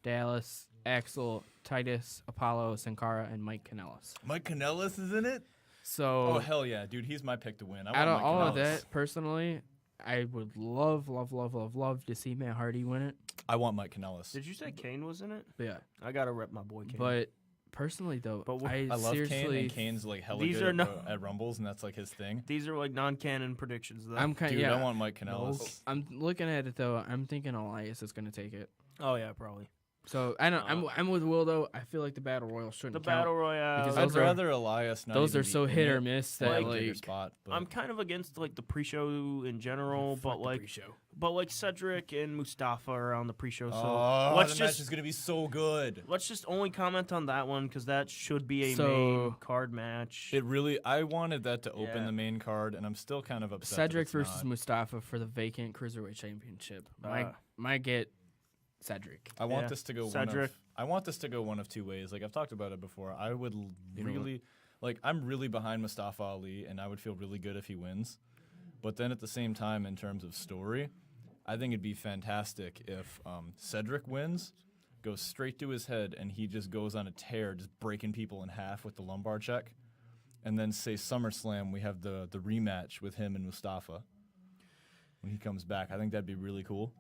Dallas, Axel, Titus, Apollo, Sankara, and Mike Kanellis. Mike Kanellis is in it? So, Oh, hell yeah, dude. He's my pick to win. I out want of Mike all of Kanellis. that, personally, I would love to see Matt Hardy win it. I want Mike Kanellis. Did you say Kane was in it? But yeah, I gotta rep my boy Kane. but personally though, But I I love seriously, Kane, and Kane's like hella These good are at, no- at Rumbles, and that's like his thing. these are like non-canon predictions. Though. I'm kind Dude, yeah. I want Mike Kanellis. I'm looking at it though. I'm thinking Elias is going to take it. Oh yeah, probably So I don't. I'm with Will though. I feel like the battle royal shouldn't the count. battle royale. Because I'd those are- rather Elias not Those even are be so in hit it or miss than that take a bigger like spot. But I'm kind of against like the pre-show in general, fuck but the like pre-show. Cedric and Mustafa are on the pre-show. So oh, let's the match just is gonna be so good. let's just only comment on that one because that should be a So- main card match. It really. I wanted that to open Yeah. the main card, and I'm still kind of upset. that Cedric it's versus not. Mustafa for the vacant cruiserweight championship. Uh, My get Cedric. I want Yeah. this to go Cedric. I want this to go one of two ways. Like I've talked about it before. I would You know really like. I'm really behind Mustafa Ali, and I would feel really good if he wins. But then at the same time, in terms of story, I think it'd be fantastic if Cedric wins, goes straight to his head, and he just goes on a tear, just breaking people in half with the lumbar check, and then say SummerSlam we have the rematch with him and Mustafa when he comes back. I think that'd be really cool.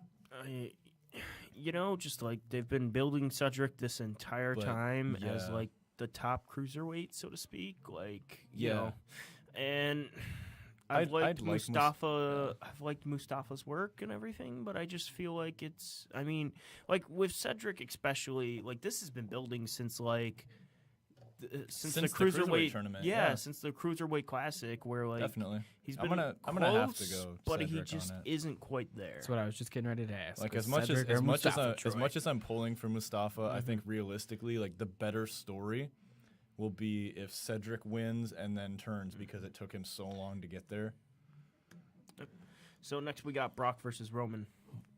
Just like they've been building Cedric this entire But, time as yeah. like the top cruiserweight, so to speak. Like you Yeah. know, and I've I'd liked like Mustafa. I've liked Mustafa's work and everything, but I just feel like it's. I mean, like with Cedric especially, like this has been building since like. Since the cruiserweight tournament, yeah, yeah. since the cruiserweight classic, where like Definitely. he's I'm been gonna have to close, go but he Cedric just on it. isn't quite there. That's what I was just getting ready to ask. Like was as much Cedric or as Mustafa, Troy? much as I'm pulling for Mustafa, I think realistically, like the better story will be if Cedric wins and then turns because it took him so long to get there. So next we got Brock versus Roman.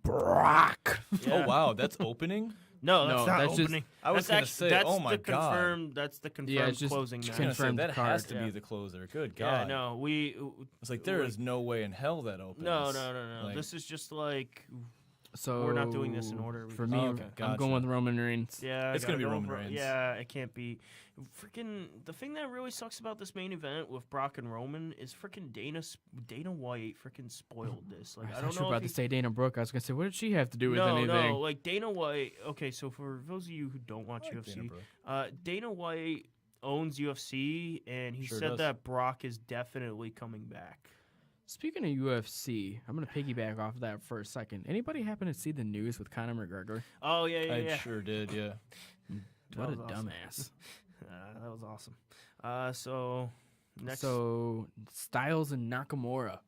Brock. Yeah. Oh wow, that's opening. No, No, that's not that's just- opening. I was That's gonna act- say, that's oh my the God. confirmed, That's the confirmed Yeah, it's just closing just match. I was gonna say, confirmed that card, has to yeah. be the closer. Good Yeah, God. no, we. It's like there like- is no way in hell that opens. No. Like, This is just like. So We're not doing this in order. For We me, Oh, okay, I'm going gotcha. with Roman Reigns. Yeah, It's I gonna gotta be go Roman for- Reigns. Yeah, it can't be. Freaking the thing that really sucks about this main event with Brock and Roman is freaking Dana White freaking spoiled this. Like I thought don't you were know about if to he say Dana Brooke. I was gonna say, what did she have to do with no, anything? no, like Dana White. Okay, so for those of you who don't watch I like Dana UFC, Brooke. Dana White owns UFC, and he Sure said does. that Brock is definitely coming back. Speaking of UFC, I'm gonna piggyback off of that for a second. Anybody happen to see the news with Conor McGregor? Oh yeah, yeah, I yeah. sure did. Yeah. What a was awesome. dumbass. That was awesome. So next, So Styles and Nakamura.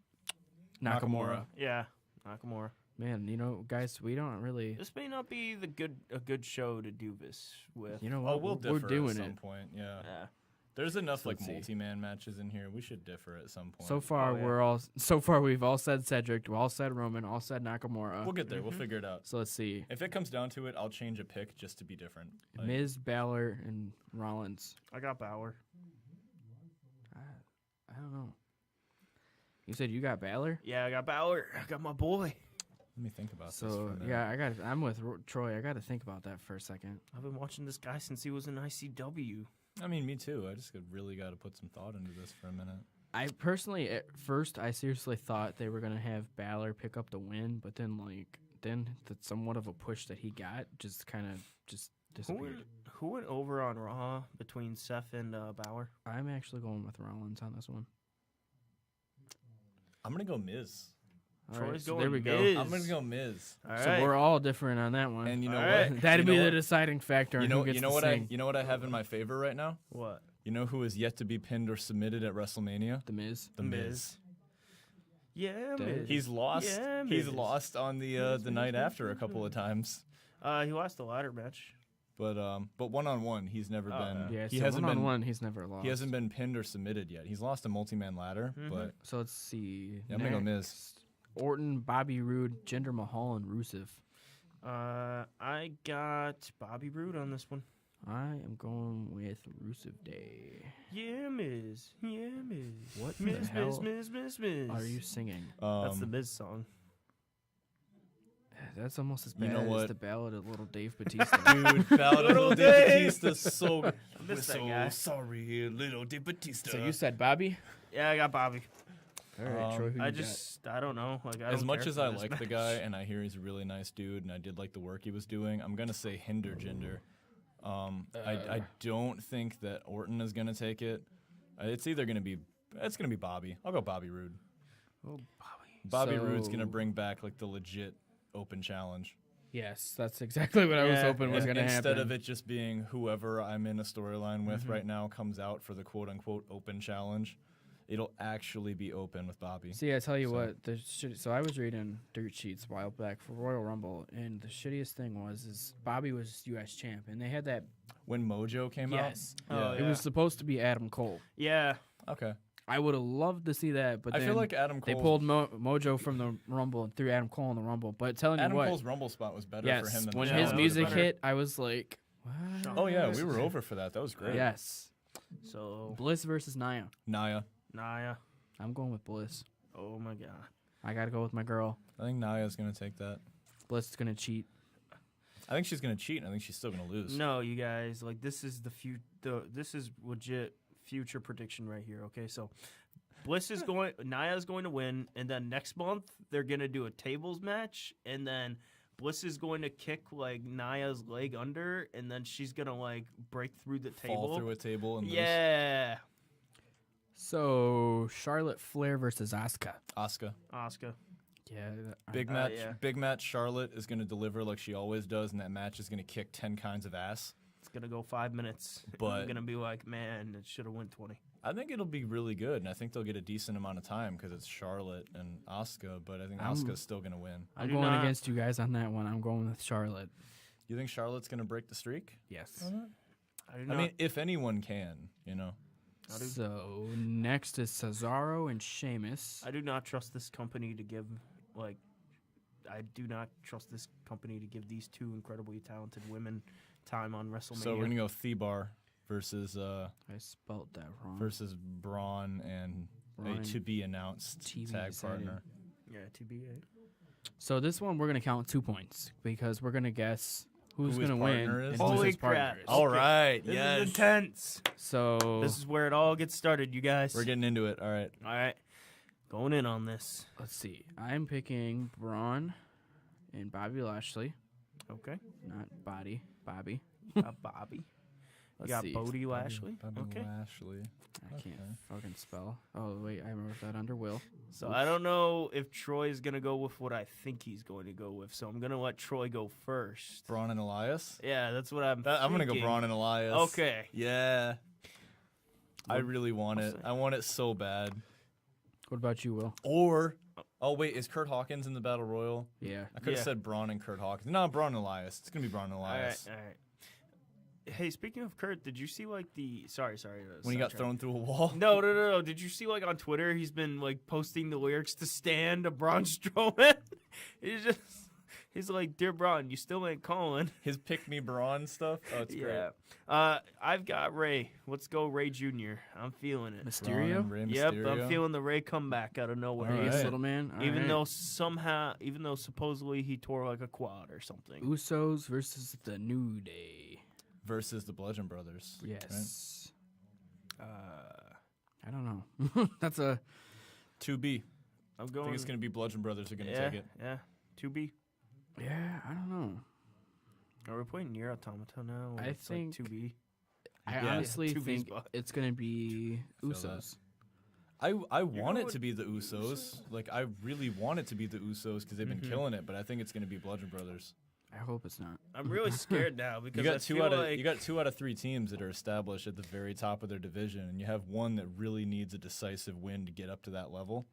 yeah, Nakamura. Man, guys, we don't really. This may not be a good show to do this with. You know Oh, what? we'll we're differ doing at some it. point. Yeah. Yeah. There's enough So like let's see. multi-man matches in here. We should differ at some point. So far, Oh, yeah. we've all said Cedric, we all said Roman, all said Nakamura. we'll get there. We'll figure it out. So let's see. If it comes down to it, I'll change a pick just to be different. Like, Miz, Balor, and Rollins. I got Bauer. I don't know. You said you got Balor? Yeah, I got Bauer. I got my boy. let me think about this. For So a minute. yeah, I'm with Troy. I got to think about that for a second. I've been watching this guy since he was in ICW. I mean, me too. I just really got to put some thought into this for a minute. I personally, at first, I seriously thought they were gonna have Balor pick up the win, but then the somewhat of a push that he got just kind of disappeared. Who went over on Raw between Seth and Balor? I'm actually going with Rollins on this one. I'm gonna go Miz. All right, Troy's so going there we go. Miz. I'm gonna go Miz. All So right. we're all different on that one. And you know All what? right. That'd You be know the what? deciding factor. You on know, who gets you know to what sing. you know what I have in my favor right now? What? You know who is yet to be pinned or submitted at WrestleMania? The Miz. The Miz. Yeah, That- Miz. He's lost. Yeah, He's Miz. lost on the night after a couple of times. He lost the ladder match. But 1-on-1, he's never been. Yeah, he so hasn't been. one. He's never lost. He hasn't been pinned or submitted yet. He's lost a multi-man ladder, but So let's see. Yeah, I'm gonna go Miz. Next, Orton, Bobby Roode, Jinder Mahal, and Rusev. I got Bobby Roode on this one. I am going with Rusev Day. Yeah, Miz. Yeah, Miz. What the Miz, hell Miz, Miz, Miz. Are you singing? That's the Miz song. That's almost as You bad know as what? the ballad of Little Dave Batista. dude, Ballad of Little Dave Batista's so. I We're miss that so guy. sorry, Little Dave Batista. So you said Bobby? Yeah, I got Bobby. All right, Troy, who I you got? I don't know. Like, I As don't much care as for I this like the match. guy and I hear he's a really nice dude and I did like the work he was doing, I'm gonna say Hinder Jinder. I don't think that Orton is gonna take it. It's gonna be Bobby. I'll go Bobby Roode. Oh, Bobby. Bobby Roode's gonna So- bring back like the legit open challenge. Yes, that's exactly what I was Yeah, hoping was And going to happen. instead of it just being whoever I'm in a storyline with right now comes out for the quote unquote open challenge, it'll actually be open with Bobby. See, I tell you So- what, so I was reading dirt sheets a while back for Royal Rumble, and the shittiest thing is Bobby was U.S. champ, and they had that. When Mojo came Yes. out? Oh, It yeah. was supposed to be Adam Cole. Yeah. Okay. I would have loved to see that, but I then feel like Adam Cole. they pulled Mojo from the Rumble and threw Adam Cole in the Rumble. But telling Adam you what, Cole's Rumble spot was better yes, for him than when the Yeah, his that Shawn was music better. hit, I was like, what? Oh yeah, we were over for that. That was great. Yes. So, Bliss versus Nia. Naya. Naya. I'm going with Bliss. Oh, my God. I got to go with my girl. I think Naya's gonna take that. Bliss is going to cheat. I think she's gonna cheat. And I think she's still gonna lose. No, you guys, like, this is this is legit future prediction right here, okay? So, Naya's going to win, and then next month, they're going to do a tables match, and then Bliss is going to kick, like, Naya's leg under, and then she's going to, like, break through the table. Fall through a table and lose. Yeah. So, Charlotte Flair versus Asuka. Asuka. Asuka. Yeah. Big match. yeah. Big match. Charlotte is gonna deliver like she always does, and that match is gonna kick 10 kinds of ass. It's going to go 5 minutes. But- I'm going to be like, man, it should have went 20. I think it'll be really good, and I think they'll get a decent amount of time because it's Charlotte and Asuka. But I think Asuka's still gonna win. I I'm do going not- against you guys on that one. I'm going with Charlotte. You think Charlotte's gonna break the streak? Yes. I do I not. mean, if anyone can, you know. So, next is Cesaro and Sheamus. I do not trust this company to give, like, I do not trust this company to give these two incredibly talented women time on WrestleMania. So we're gonna go Thebar versus I spelled that wrong. Braun and Braun a to be announced TV tag decided. partner. Yeah, TBA. So this one we're gonna count 2 points because we're gonna guess who's Who his gonna win partner is? and who's Holy his crap. partner is. Oh. All right, This yes, is intense. So This is where it all gets started, you guys. we're getting into it. All right, all right. Going in on this. let's see. I'm picking Braun and Bobby Lashley, Okay. not Bobby. Bobby. Let's You got see. Bodie Lashley. Bobby Okay. Lashley. I can't fucking spell. Oh wait, I wrote that under Will. So I don't know if Troy's going to go with what I think he's going to go with. So I'm going to let Troy go first. Braun and Elias. Yeah, that's what I'm I'm gonna go thinking. Braun and Elias. Okay. Yeah. I really want it. say. I want it so bad. What about you, Will? Or, oh wait, is Kurt Hawkins in the Battle Royal? Yeah. I could have Yeah. said Braun and Kurt Hawkins. No, Braun and Elias. It's gonna be Braun and All Elias. right. All right. Hey, speaking of Kurt, did you see like the sorry When he got sidetrack. thrown through a wall. No. Did you see like on Twitter he's been like posting the lyrics to "Stand" to Braun Strowman? He's like, "Dear Braun, you still ain't calling." His pick me Braun stuff. Oh, it's Yeah. I've got Ray. Let's go Ray Jr. I'm feeling it. great. Braun Mysterio. and Rey Yep, Mysterio. I'm feeling the Ray comeback out of nowhere. All Yes, right. little man. All Even right. though supposedly he tore like a quad or something. Usos versus the New Day. versus the Bludgeon Brothers. right? Yes. I don't know. That's a 2B. I'm I going. think it's going to be Bludgeon Brothers are going to yeah, take it. yeah. 2B. yeah. I don't know. Are we playing Nier Automata now? Or I it's think- like 2B. I Yeah. honestly 2B's think buck. it's gonna be feel Usos. I want it going to be the Usos. Like, I really want it to be the Usos because they've been killing it, but I think it's going to be Bludgeon Brothers. I hope it's not. I'm really scared now because You I got two feel out of like you got 2 out of 3 teams that are established at the very top of their division, and you have one that really needs a decisive win to get up to that level.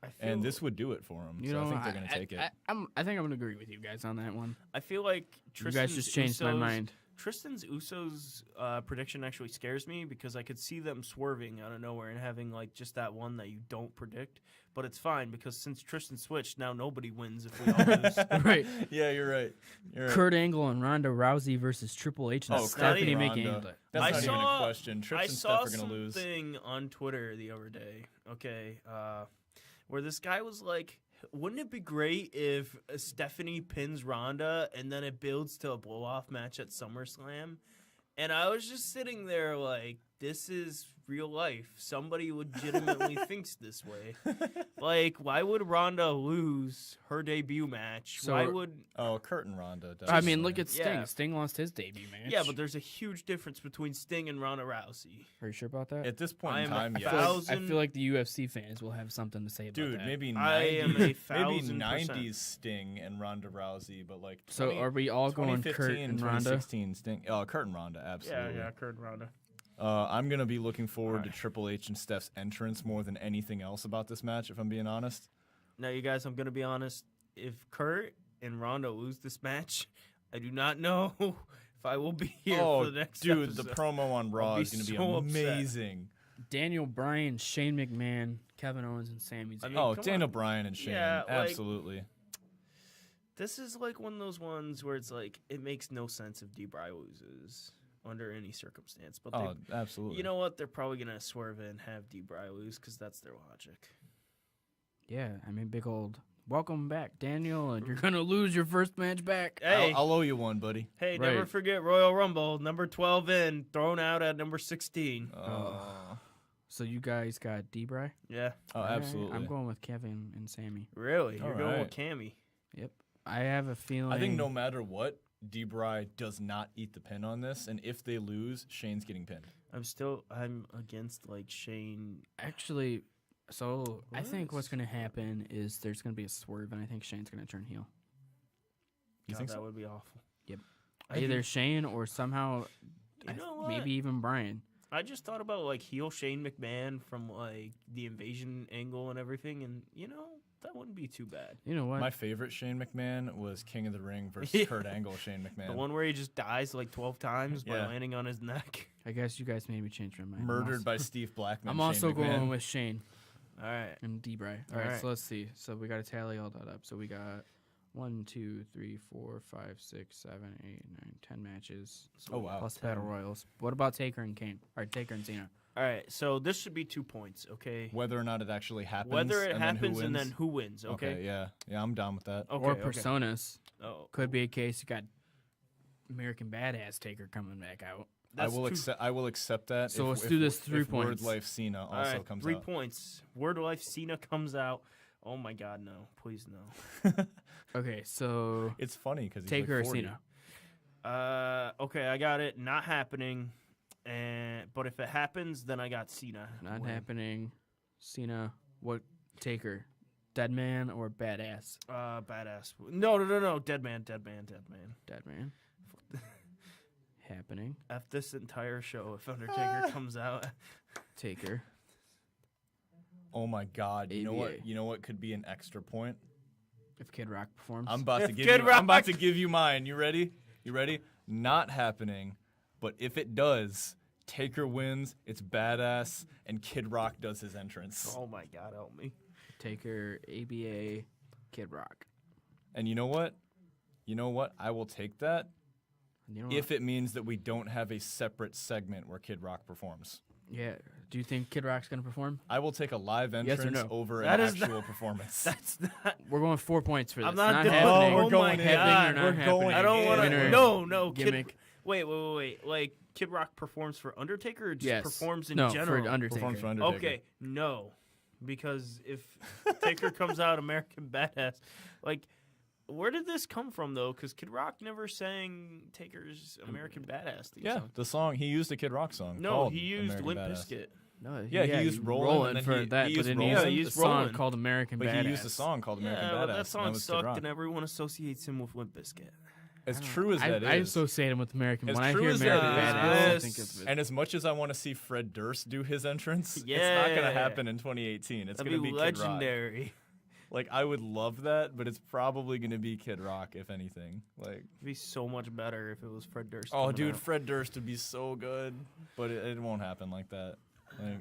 I feel, And this would do it for them. You So know, I think they're going to take it. I think I'm gonna agree with you guys on that one. I feel like You guys just changed my mind. Tristan's Usos prediction actually scares me because I could see them swerving out of nowhere and having like just that one that you don't predict. But it's fine because since Tristan switched, now nobody wins if we all lose. Right. Yeah, you're right. You're right. Kurt Angle and Ronda Rousey versus Triple H and Oh, Stephanie Kurt Ronda. McMahon. That's I not even saw- a question. Trips I and saw Steph are going to lose. something on Twitter the other day, okay, where this guy was like, wouldn't it be great if Stephanie pins Ronda and then it builds to a blow-off match at SummerSlam? And I was just sitting there like, this is real life. Somebody legitimately thinks this way. Like, why would Ronda lose her debut match? So- Why would... Oh, Kurt and Ronda. I mean, definitely. look at Sting. Yeah. Sting lost his debut match. Yeah, but there's a huge difference between Sting and Ronda Rousey. Are you sure about that? At this point I in am a time, I yes. feel, like, I thousand- feel like the UFC fans will have something to say about Dude, that. maybe 90s, I am a maybe 1000%. 90s Sting and Ronda Rousey, but like So 20 are we all going 2015, Kurt and Ronda? 2016 Sting. Oh, Kurt and Ronda, absolutely. Kurt and Ronda. I'm gonna be looking forward to Triple H and Steph's entrance more than anything else about this match, if I'm being honest. Now, you guys, I'm going to be honest. If Kurt and Ronda lose this match, I do not know if I will be here for the next dude, episode. the promo on Raw be is gonna be so upset. amazing. Daniel Bryan, Shane McMahon, Kevin Owens, and Sami Zayn. I mean, Oh, come Daniel on. Bryan and Shane, Yeah, like- absolutely. This is like one of those ones where it's like, it makes no sense if D-Bry loses under any circumstance. But Oh, absolutely. you know what? They're probably going to swerve it and have D-Bry lose because that's their logic. Yeah, I mean, big old welcome back, Daniel, and you're gonna lose your first match back. Hey, I'll owe you one, buddy. hey, never Right. forget Royal Rumble, number 12 in, thrown out at number 16. So you guys got D-Bry? Yeah, Oh, absolutely. I'm going with Kevin and Sammy. really? All You're going with right. Cammy. Yep. I have a feeling. I think no matter what, D-Bry does not eat the pin on this, and if they lose, Shane's getting pinned. I'm against like Shane. Actually, so I think what's What? gonna happen is there's gonna be a swerve, and I think Shane's gonna turn heel. You God, think that so? would be awful. Yep. I Either think- Shane or somehow, You know what? maybe even Brian. I just thought about like heel Shane McMahon from like the invasion angle and everything, and you know that wouldn't be too bad. You know what? My favorite Shane McMahon was King of the Ring versus Yeah. Kurt Angle Shane McMahon. The one where he just dies like 12 times by Yeah. landing on his neck. I guess you guys made me change my mind. I'm Murdered also- by Steve Blackman. I'm Shane also McMahon. going with Shane All right. and D-Bry. All All right, right. so let's see. So we got to tally all that up. So we got 1, 2, 3, 4, 5, 6, 7, 8, 9, 10 matches. Oh, wow. Plus battle royals. What about Taker and Kane? Or Taker and Cena? All right. So this should be 2 points, okay? Whether or not it actually happens. Whether it and happens then and who then wins. who wins, okay? Yeah. Yeah, I'm down with that. Okay, or okay. Personas. Oh, Could be a case you got American Badass Taker coming back out. I that's will two- accept. I will accept that. So if- let's if- do this if 3 points. Word Life Cena All also right, comes 3 out. points. Word Life Cena comes out. Oh my God, no! Please no. Okay, so It's funny because Taker like or 40. Cena? Okay, I got it. Not happening. But if it happens, then I got Cena. Not winning. happening. Cena. What Taker? Dead man or badass? Badass. No. Dead man. Dead man. Happening. F this entire show if Undertaker comes out. Taker. Oh my God! You know what? ABA. You know what could be an extra point? If Kid Rock performs. I'm about to If give Kid you. I'm about Rock- to give you mine. You ready? You ready? Not happening. But if it does, Taker wins. It's badass, and Kid Rock does his entrance. Oh my God, help me. Taker, ABA, Kid Rock. And you know what? You know what? I will take that You know if what? it means that we don't have a separate segment where Kid Rock performs. Yeah. Do you think Kid Rock's gonna perform? I will take a live Yes or entrance no? over That an is actual performance. That's not. We're going 4 points for this. I'm not doing- happening. Oh, we're going happening God, or not we're happening. going I don't want Winner. to. No, Kid, Gimmick. Wait. Like Kid Rock performs for Undertaker, or just Yes. performs in no, general? for Undertaker. Performs for Undertaker. Okay, no, because if Taker comes out American Badass, like, where did this come from though? Because Kid Rock never sang Taker's American Badass theme Yeah, song. the song he used a Kid Rock song. No, called he used American Limp Badass. Bizkit. No, Yeah, he used Rollin', and for then that, he but used then Rollin'. he Yeah, he used used a song Rollin'. called American But Badass. he used a song called American Yeah, Badass. but that and song was Kid sucked, Rock. and everyone associates him with Limp Bizkit. As true as that I is, associate him with American. As When I true hear as American that Badass, I is, think it's and as much as I want to see Fred Durst do his entrance, it's not Yeah. going to happen in 2018. It's That'd going to be be Kid Rock. legendary. Like, I would love that, but it's probably going to be Kid Rock, if anything. Like, It'd be so much better if it was Fred Durst. oh, coming dude, out. Fred Durst would be so good, but it won't happen like that. Like,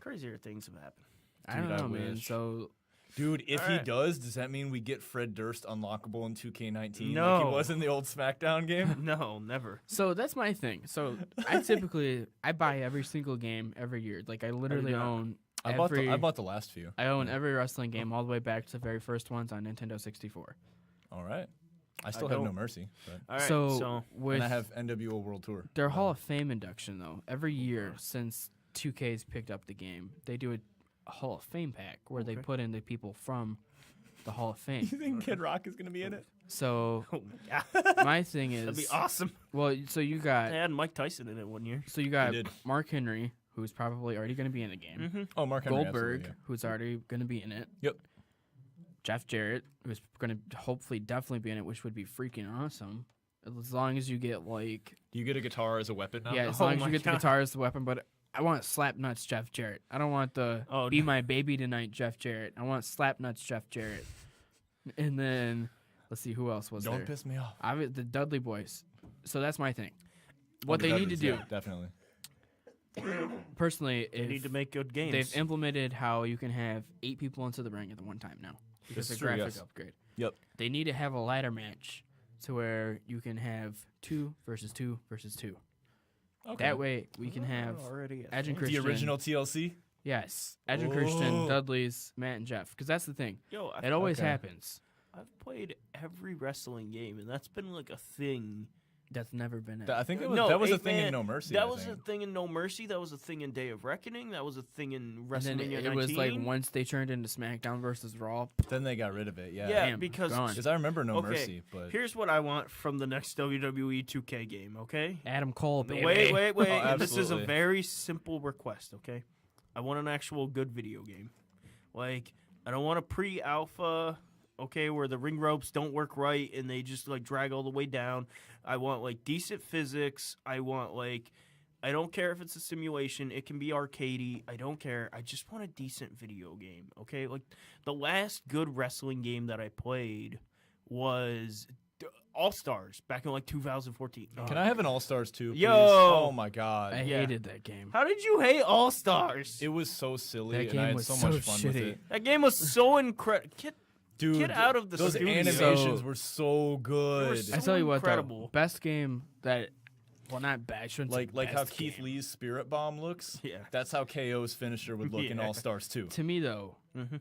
Crazier things have happened. I don't Dude, I know, man. wish. So dude, if he Alright. does that mean we get Fred Durst unlockable in 2K19 like No. he was in the old SmackDown game? No, never. that's my thing. So I buy every single game every year. Like I literally not. own I every. bought the last few. I own every wrestling game all the way back to the very first ones on Nintendo 64. All right. I still have No don't. Mercy. But, All right, so with and I have NWO World Tour. their Hall of Fame induction, though, every year since 2K's picked up the game, they do a Hall of Fame pack where they put in the people from the Hall of Fame. You think Kid Rock is going to be in it? So oh my God, my thing is, that'd be awesome. well, so you got They had Mike Tyson in it one year. did. Mark Henry, who's probably already going to be in the game. Oh, Mark Henry. Goldberg, absolutely, who's already going to be in it. Yep. Jeff Jarrett, who's going to hopefully definitely be in it, which would be freaking awesome. As long as you get like, Do you get a guitar as a weapon now? yeah, as Oh long as my you get the God. guitar as the weapon. But I want Slapnuts Jeff Jarrett. I don't want the Oh, Be no. My Baby Tonight Jeff Jarrett. I want Slapnuts Jeff Jarrett. And then let's see who else was Don't there. piss me off. The Dudley Boys. So that's my thing. What The they need to Dudleys, do, yeah, definitely. personally, They need to make good games. they've implemented how you can have 8 people into the ring at the one time now. Because This the is true, graphic yes. upgrade. Yep. They need to have a ladder match to where you can have 2 versus 2 versus 2. Okay. That way we can have already Edge and the Christian. original TLC? Yes, Edge and Christian, Oh. Dudley's, Matt and Jeff. Because that's the thing. Yo, It always okay. happens. I've played every wrestling game, and that's been like a thing. That's never been it. I think it was, No, that was a 8 thing man, in No Mercy. That I was a think. thing in No Mercy. That was a thing in Day of Reckoning. That was a thing in and WrestleMania then 19. it was like once they turned into SmackDown versus Raw. Then they got rid of it, yeah. Yeah, Damn, because gone. Because I remember No Okay, Mercy, but here's what I want from the next WWE 2K game. Okay. Adam Cole, baby. Wait. Oh, This is a absolutely. very simple request, okay? I want an actual good video game. Like, I don't want a pre-alpha, okay, where the ring ropes don't work right and they just, like, drag all the way down. I want, like, decent physics. I want, like, I don't care if it's a simulation. It can be arcadey. I don't care. I just want a decent video game, okay? Like, the last good wrestling game that I played was All-Stars back in, like, 2014. can I have an All Stars too? Please? Yo! Oh my God. I Yeah. hated that game. How did you hate All-Stars? It was so silly, That and I game had was so so much fun with shitty. it. That game was so incredible. Dude, Get out of the those studio. animations So- were so good. so I tell you what, incredible. though, best game that, well, not bad. I shouldn't say Like how best Keith game. Lee's Spirit Bomb looks. Yeah. That's how KO's finisher would look in Yeah. All Stars 2. To me, though, Mhm.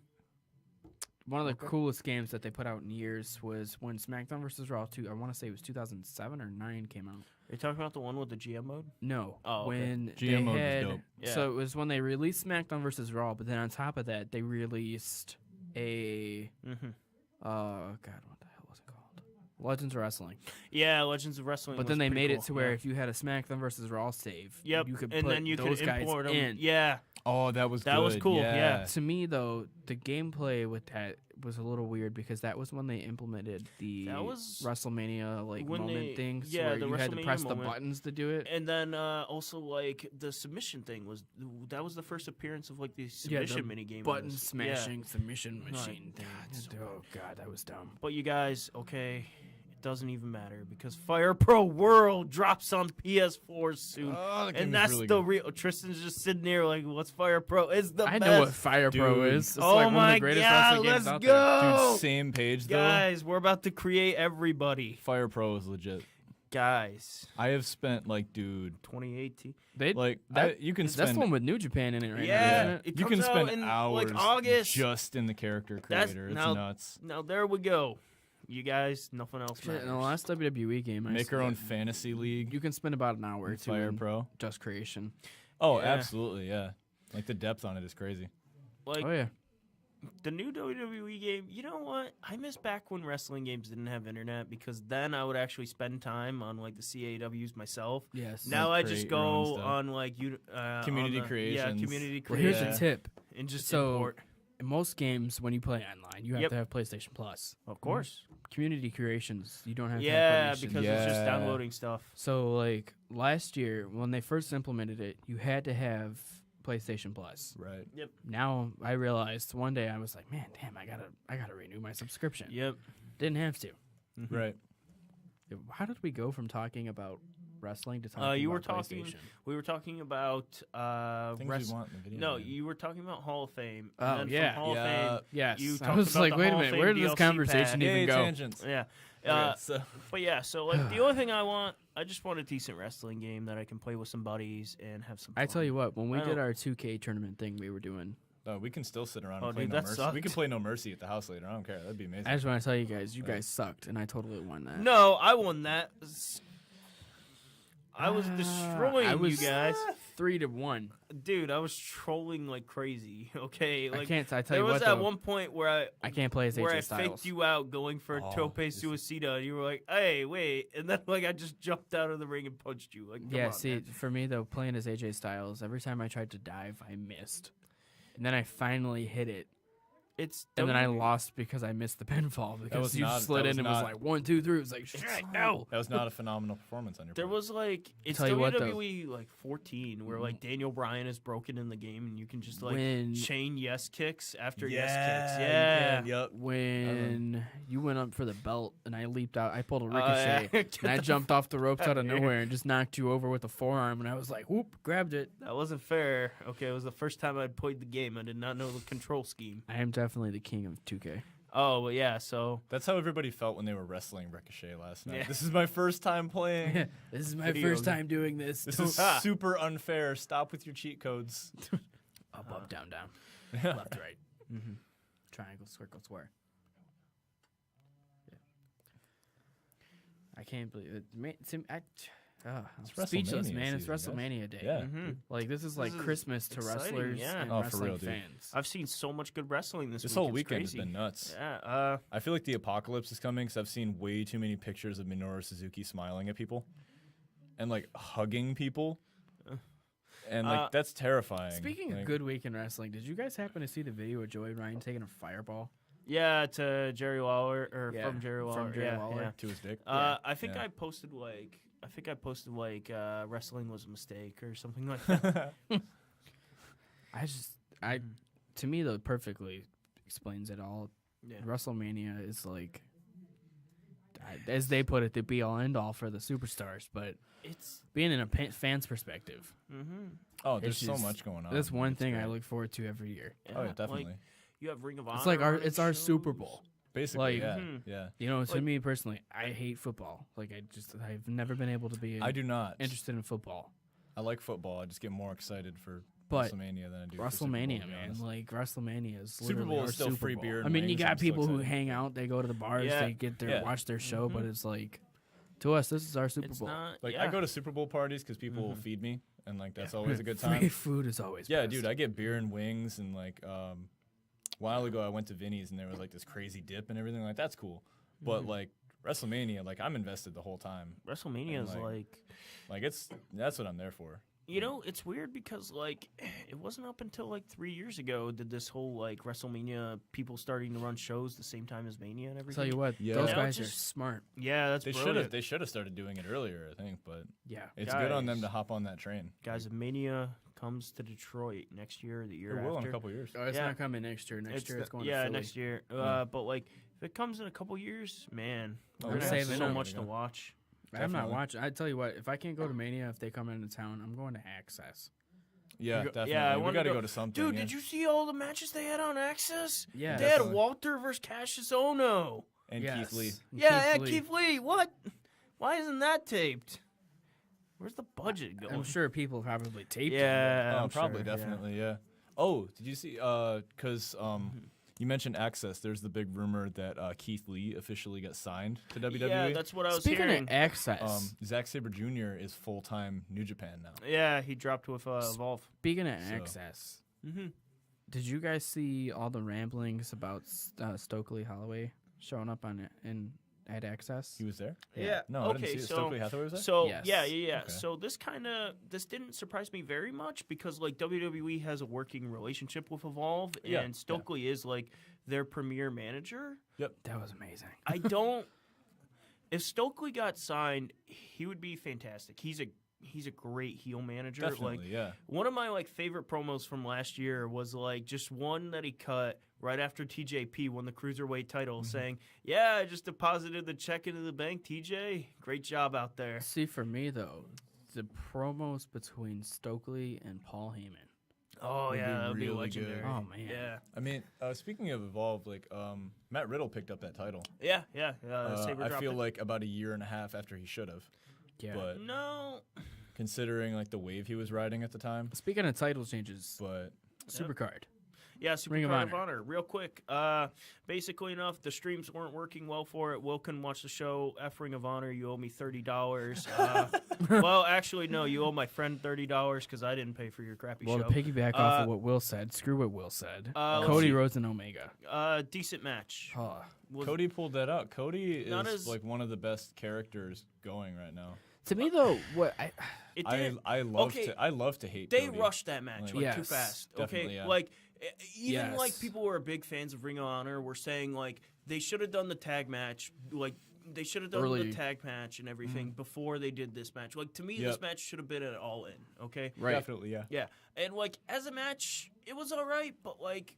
one of the coolest games that they put out in years was when SmackDown vs. Raw 2, I want to say it was 2007 or 9 came out. Are you talking about the one with the GM mode? No. Oh, okay. when GM they mode was had, dope. Yeah. So it was when they released SmackDown vs. Raw, but then on top of that, they released a, Mm-hmm. God, what the hell was it called? Legends of Wrestling. Yeah, Legends of Wrestling. But was then they pretty made cool. it to where Yeah. if you had a SmackDown vs. Raw save, Yep, you could and put then you those could guys import them. in. Yeah, Oh, that was That was cool, yeah. To me, though, the gameplay with that was a little weird because that was when they implemented the That was WrestleMania like when moment they- things yeah, where the you had to WrestleMania press the moment. buttons to do it. and then also like the submission thing was that was the first appearance of like the submission mini game. Button smashing submission machine thing. God, so Oh god, that was dumb. But you guys, okay, it doesn't even matter because Fire Pro World drops on PS4 soon. Oh, that game And is that's really the good. real. Tristan's just sitting there like, "What's Fire Pro? It's the I best." know what Fire Pro Dude. is. It's Oh like one of my the greatest God, wrestling games let's out go! Dude, same page though. Guys, we're about to create everybody. Fire Pro is legit. Guys, I have spent like, dude, 2018. there. like you can That's spend the one with New Japan in it right now, Yeah. isn't it? It you can comes out spend in, hours like, August. just in the character That's- creator. It's now- nuts. Now there we go. You guys, nothing else Shit, matters. in the last WWE game, I Make our spent- own fantasy league. You can spend about an hour or in two Fire in Pro. just creation. Oh, Yeah. absolutely, yeah. Like the depth on it is crazy. Like Oh yeah, the new WWE game, you know what? I miss back when wrestling games didn't have internet because then I would actually spend time on like the CAWs myself. yes. Now Like I just create your own go stuff. on like Community on the- creations. Yeah, community Well, creations. here's a tip. And just So import. in most games, when you play online, you have Yep. to have PlayStation Plus. Of course. Community creations, you don't have to Yeah, have because permission. it's just Yeah. downloading stuff. So like last year when they first implemented it, you had to have PlayStation Plus. Right. Now I realized one day I was like, man, damn, I gotta renew my subscription. Yep. Didn't have to. Right. How did we go from talking about wrestling to talking You about were talking- PlayStation? We were talking about Things we want in the video. No, game. you were talking about Hall of Fame. Oh, and then yeah. From Hall Yeah. of Fame. Yes. You I talked was about like, the wait a Hall of minute, Fame where did this DLC conversation pack. even Yay, go? tangents. Yeah. Okay, so But yeah, so like the only thing I just want a decent wrestling game that I can play with some buddies and have some fun. I tell you what, when we I did don't- our 2K tournament thing we were doing, we can still sit around Oh, and play dude, No that Mercy. sucked. We can play No Mercy at the house later. I don't care. That'd be amazing. I just want to tell you guys, you Yeah. guys sucked, and I totally won that. No, I won that. I was destroying I was you guys. 3-1. Dude, I was trolling like crazy. Okay, like I tell there you was what, that though, one point where I can't play as I AJ Styles. faked you out going for Oh, Tope this is- Suicida, and you were like, "Hey, wait!" And then like I just jumped out of the ring and punched you. Like, come Yeah, on, see, man. for me though, playing as AJ Styles, every time I tried to dive, I missed, and then I finally hit it, It's and then I WWE. lost because I missed the pinfall because was you not- slid that in was and was not- like 1, 2, 3. It was like shit, no. That was not a phenomenal performance on your There part. was like it's Tell you what, though. WWE like 14 where like Daniel Bryan is broken in the game and you can just like When chain yes kicks after yeah, yes kicks. you Yeah. can, Yep. when you went up for the belt and I leaped out, I pulled a Oh, yeah. ricochet. Get And I the jumped off the ropes out of outta here. nowhere and just knocked you over with a forearm, and I was like, whoop, grabbed it. That wasn't fair. Okay, it was the first time I'd played the game. I did not know the control scheme. I am definitely the king of 2K. Oh, but yeah, so That's how everybody felt when they were wrestling Ricochet last night. Yeah. This is my first time playing. This is my Video first game. time doing this. This is Ah. super unfair. Stop with your cheat codes. Up, down, down. Left, right. Triangle, circle, square. Yeah. I can't believe it. I'm It's speechless, WrestleMania man. It's season, guys. WrestleMania day. Yeah. Mhm. Like, this is like is Christmas to exciting, wrestlers yeah. and Oh, for wrestling real, dude. fans. I've seen so much good wrestling this This week. whole It's weekend crazy. has been nuts. Yeah, I feel like the apocalypse is coming because I've seen way too many pictures of Minoru Suzuki smiling at people and like hugging people. And like that's terrifying. Speaking of Like, good week in wrestling, did you guys happen to see the video of Joey Ryan taking a fireball? yeah, to Jerry Lawler or Yeah, from Jerry Lawler. from Jerry yeah, Lawler. yeah. to his dick. I think Yeah. I posted like wrestling was a mistake or something like that. To me though, perfectly explains it all. yeah. WrestleMania is like, as they put it, the be all end all for the superstars. But It's being in a fan's perspective, Oh, there's it's so just- much going on. that's one It's thing I great. look forward to every year. Oh, yeah, like, definitely. you have Ring of Honor. It's like our running Super shows. Bowl. Basically, like- yeah, Mhm. yeah. You know, to Like- me personally, I hate football. Like I've never been able to be I do not. interested in football. I like football. I just get more excited for But WrestleMania than I do for Super Bowl, WrestleMania, to be man, honest. like WrestleMania is Super literally Bowl our is still Super free Bowl. beer and I mean, you wings, got I'm still people who excited. hang out, they go to the bars, Yeah. they get their Yeah. watch their show, but Mhm. it's like to us, this is our Super It's Bowl. not. Like yeah. I go to Super Bowl parties because people will feed me, and like that's always a good time. Free food is always Yeah, best. dude, I get beer and wings, and like a while ago I went to Vinny's and there was like this crazy dip and everything. Like that's cool, but like WrestleMania, like I'm invested the whole time. WrestleMania and, is like- Like that's what I'm there for. you know, it's weird because like it wasn't up until like 3 years ago did this whole like WrestleMania people starting to run shows the same time as Mania and everything. Tell you what, Yeah. those Now guys are just- smart. Yeah, that's They brilliant. should have started doing it earlier, I think, but Yeah. it's good on them Guys. to hop on that train. Guys, if Mania comes to Detroit next year or the year It will in after. a couple years. Oh, it's Yeah. not coming next year. Next year it's going yeah, to Philly. next year. Yeah. But like if it comes in a couple years, man, Oh, we're we're gonna have saving so up. much to watch. I'm not Definitely. watching. I tell you what, if I can't go to Mania, if they come into town, I'm going to Access. Yeah, You go- definitely. yeah, I we wanna got to go- go to something. Dude, yeah. did you see all the matches they had on Access? Yeah. They had Definitely. Walter versus Cassius Ohno. And Yes. Keith Lee. And Yeah, Lee. Keith Lee. What? Why isn't that taped? Where's the budget going? I'm sure people probably taped it. Yeah, Oh, I'm probably, sure, yeah. definitely, yeah. Oh, did you see? Because You mentioned Access. There's the big rumor that Keith Lee officially got signed to WWE. Yeah, that's what I was Speaking hearing. of access, Zack Sabre Jr. is full-time New Japan now. Yeah, he dropped with Evolve. speaking of access, Mm-hmm. did you guys see all the ramblings about Stokely Holloway showing up at Access? He was there? Yeah. No, I didn't see it. Stokely Hathaway was there? So Yes. yeah. Okay. So this didn't surprise me very much because like WWE has a working relationship with Evolve, Yeah, and Stokely is like their premier manager. That was amazing. I don't. If Stokely got signed, he would be fantastic. He's a great heel manager. Definitely, Like yeah. one of my like favorite promos from last year was like just one that he cut right after TJP won the cruiserweight title, saying, "Yeah, I just deposited the check into the bank. TJ, great job out there." See, for me though, the promos between Stokely and Paul Heyman. Oh Would be yeah, that would be really legendary. good. Oh man. Yeah, I mean, speaking of Evolve, like Matt Riddle picked up that title. yeah. Sabre I dropped feel it. like about a year and a half after he should have. Yeah. But No. considering like the wave he was riding at the time, Speaking of title changes, but Supercard. Yeah, Super Ring of Card of Honor. Honor. Real quick. Basically enough, the streams weren't working well for it. Will couldn't watch the show. F Ring of Honor, you owe me $30. Well, actually, no, you owe my friend $30 because I didn't pay for your crappy Well, show. to piggyback off of what Will said, screw what Will said. let's Cody see. Rhodes and Omega. Decent match. Oh. Was- Cody pulled that out. Cody Not is as- like one of the best characters going right now. To me though, what It did. I love to hate They Cody. rushed that match Like- like, too Yes, fast. definitely, Okay, yeah. like even like Yes. people who are big fans of Ring of Honor were saying like they should have done the tag match, like they should have done Early. the tag match and everything before they did this match. Like to me, Yep. this match should have been an all in. Okay, right. Definitely, yeah. yeah, and like as a match, it was all right, but like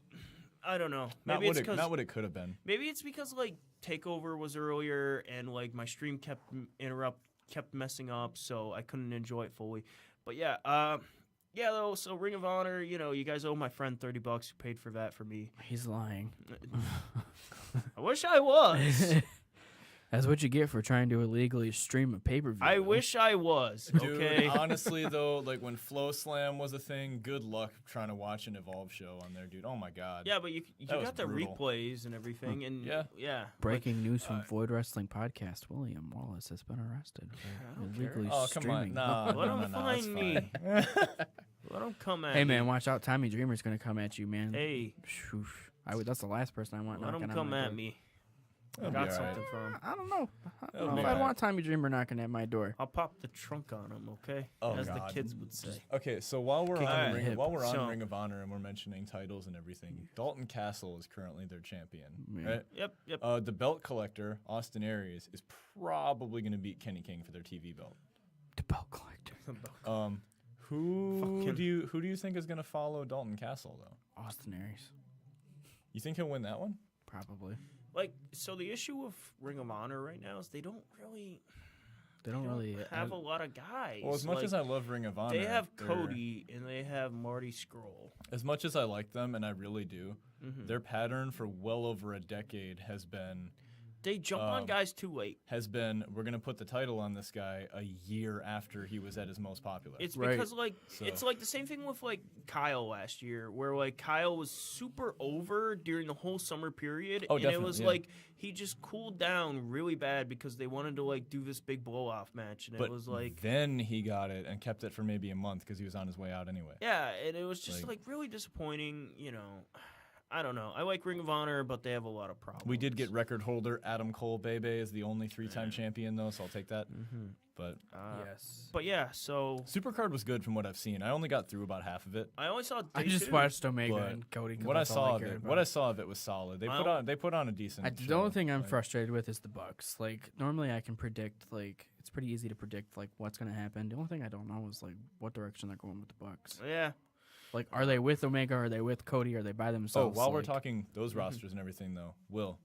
I don't know. Not Maybe what it's it, not because what it could have been. maybe it's because like Takeover was earlier and like my stream kept messing up, so I couldn't enjoy it fully. But yeah, yeah though. So Ring of Honor, you guys owe my friend $30 who paid for that for me. He's lying. I wish I was. That's what you get for trying to illegally stream a pay-per-view. I wish I was. Dude, Okay. honestly though, like when Flow Slam was a thing, good luck trying to watch an Evolve show on there, dude. Oh my god. Yeah, but you That was got the brutal. replays and everything, and yeah. Breaking news from Void Wrestling Podcast: William Wallace has been arrested for illegally Oh come on, streaming. nah. Let no, him no, no, it's find me. fine. Let him come at Hey me. man, watch out! Tommy Dreamer's gonna come at you, man. Hey, That's the last person I want let knocking him on come my at door. me. I That'll got be all right. something for him. I don't know. I That'll don't know be if I'd alright. want Tommy Dreamer knocking at my door. I'll pop the trunk on him, okay? Oh, As God. the kids would say. Okay, so while we're Kick on him in the hip. So- Ring of Honor and we're mentioning titles and everything, Dalton Castle is currently their champion, Yeah. right? Yep. The belt collector Austin Aries is probably going to beat Kenny King for their TV belt. The belt collector. Who Fucking- do you think is going to follow Dalton Castle though? Austin Aries, You think he'll win that one? probably. Like, so the issue with Ring of Honor right now is they don't really They don't really have a lot of guys. Well, as much Like, as I love Ring of Honor, they have they're- Cody and they have Marty Scurll. As much as I like them, and I really do, Mm-hmm. their pattern for well over a decade has been They jump on guys too late. we're gonna put the title on this guy a year after he was at his most popular. It's Right. because like So- it's like the same thing with like Kyle last year, where like Kyle was super over during the whole summer period, Oh, and it definitely, was yeah. like he just cooled down really bad because they wanted to like do this big blow off match, and but it was like then he got it and kept it for maybe a month because he was on his way out anyway. yeah, and it was just Like- like really disappointing. I don't know. I like Ring of Honor, but they have a lot of problems. We did get record holder Adam Cole Bebe as the only 3-time champion though, so I'll take that. But yes. But yeah, so Supercard was good from what I've seen. I only got through about half of it. I only saw. I day just two. watched Omega But and Cody. 'cause What I that's all saw of cared it, about. what I saw of it was solid. Well- They put on a decent. The show. only thing I'm Like, frustrated with is the Bucks. Like normally I can predict, like it's pretty easy to predict like what's gonna happen. The only thing I don't know is like what direction they're going with the Bucks. Yeah. Like are they with Omega? Are they with Cody? Are they by Oh, themselves? while we're Like, talking those rosters and everything though, Will,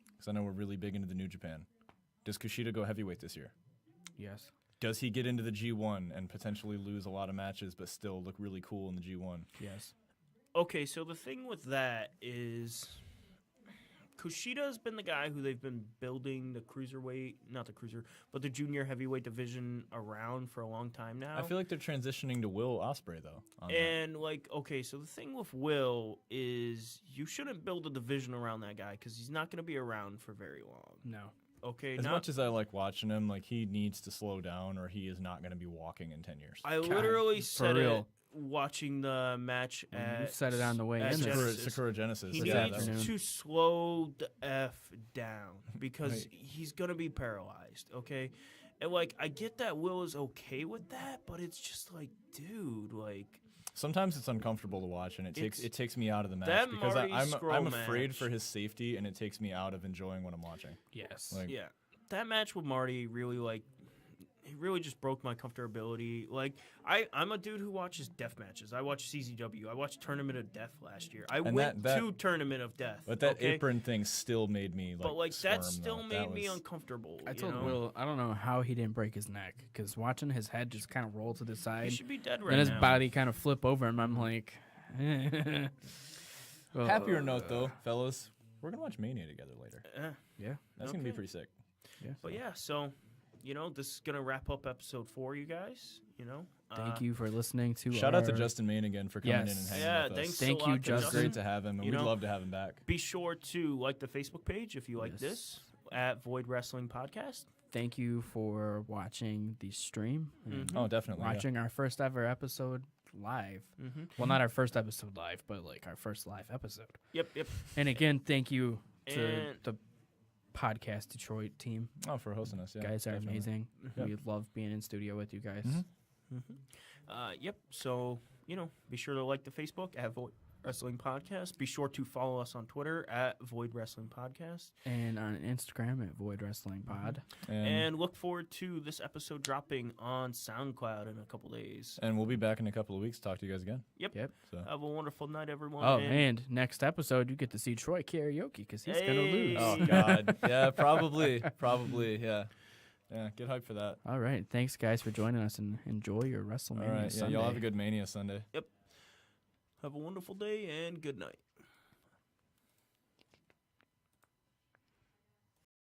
because I know we're really big into the New Japan. Does Kushida go heavyweight this year? yes, Does he get into the G1 and potentially lose a lot of matches but still look really cool in the G1? yes. Okay, so the thing with that is Kushida's been the guy who they've been building the cruiserweight, not the cruiser, but the junior heavyweight division around for a long time now. I feel like they're transitioning to Will Ospreay though. on that. And like, okay, so the thing with Will is you shouldn't build a division around that guy because he's not going to be around for very long. No. Okay, As much as I like watching him, like he needs to slow down, or he is not going to be walking in 10 years. I literally for said it real. watching the match You at said it on the way at in. Genesis. Sakura Genesis. He this needs afternoon. to slow the F down because Right. he's going to be paralyzed, okay? And, like, I get that Will is okay with that, but it's just like, dude, like... Sometimes it's uncomfortable to watch, and It's- it takes me out of the match that because Marty I'm Scurll afraid match. for his safety, and it takes me out of enjoying what I'm watching. Yes. Like, Yeah, that match with Marty really, like... It really just broke my comfortability. Like, I'm a dude who watches death matches. I watch CZW. I watched Tournament of Death last year. I And went that- to Tournament of Death. But that okay? apron thing still made me like. But like squirm, that still though. made That me was- uncomfortable. I you told know? Will, I don't know how he didn't break his neck because watching his head just kind of roll to the He side, should be dead right and his now. body kind of flip over him. I'm like, well, Happier note though, fellas, we're gonna watch Mania together later. Yeah. That's gonna be Okay. pretty sick. Yeah. But yeah, so you know, this is gonna wrap up episode 4, you guys. You know, Thank you for listening to. Shout out to our- Justin Main again for coming in and Yes. hanging Yeah, with thanks. us. Thank a you, lot to Justin. It's great to have him, and You we'd know, love to have him back. Be sure to like the Facebook page if you like Yes. this at Void Wrestling Podcast. Thank you for watching the stream and Oh, definitely. yeah. watching our first ever episode live. Mm-hmm. Well, not our first episode live, but like our first live episode. Yep. And again, thank you to And- the podcast Detroit team. Oh, for hosting us. Yeah, You guys are definitely. amazing. Yep. We love being in studio with you guys. Mhm. Yep. So you know, be sure to like the Facebook at Void Wrestling Podcast. Be sure to follow us on Twitter at Void Wrestling Podcast, And on Instagram at Void Wrestling Pod. and look forward to this episode dropping on SoundCloud in a couple days. And we'll be back in a couple of weeks to talk to you guys again. Yep. So. Have a wonderful night, everyone. Oh, and next episode you get to see Troy karaoke because he's gonna Hey. lose. Oh God. Yeah, probably. Yeah. Yeah. Get hyped for that. All right, thanks guys for joining us and enjoy your All WrestleMania right. Yeah. Sunday. Y'all have a good Mania Sunday. have a wonderful day and good night.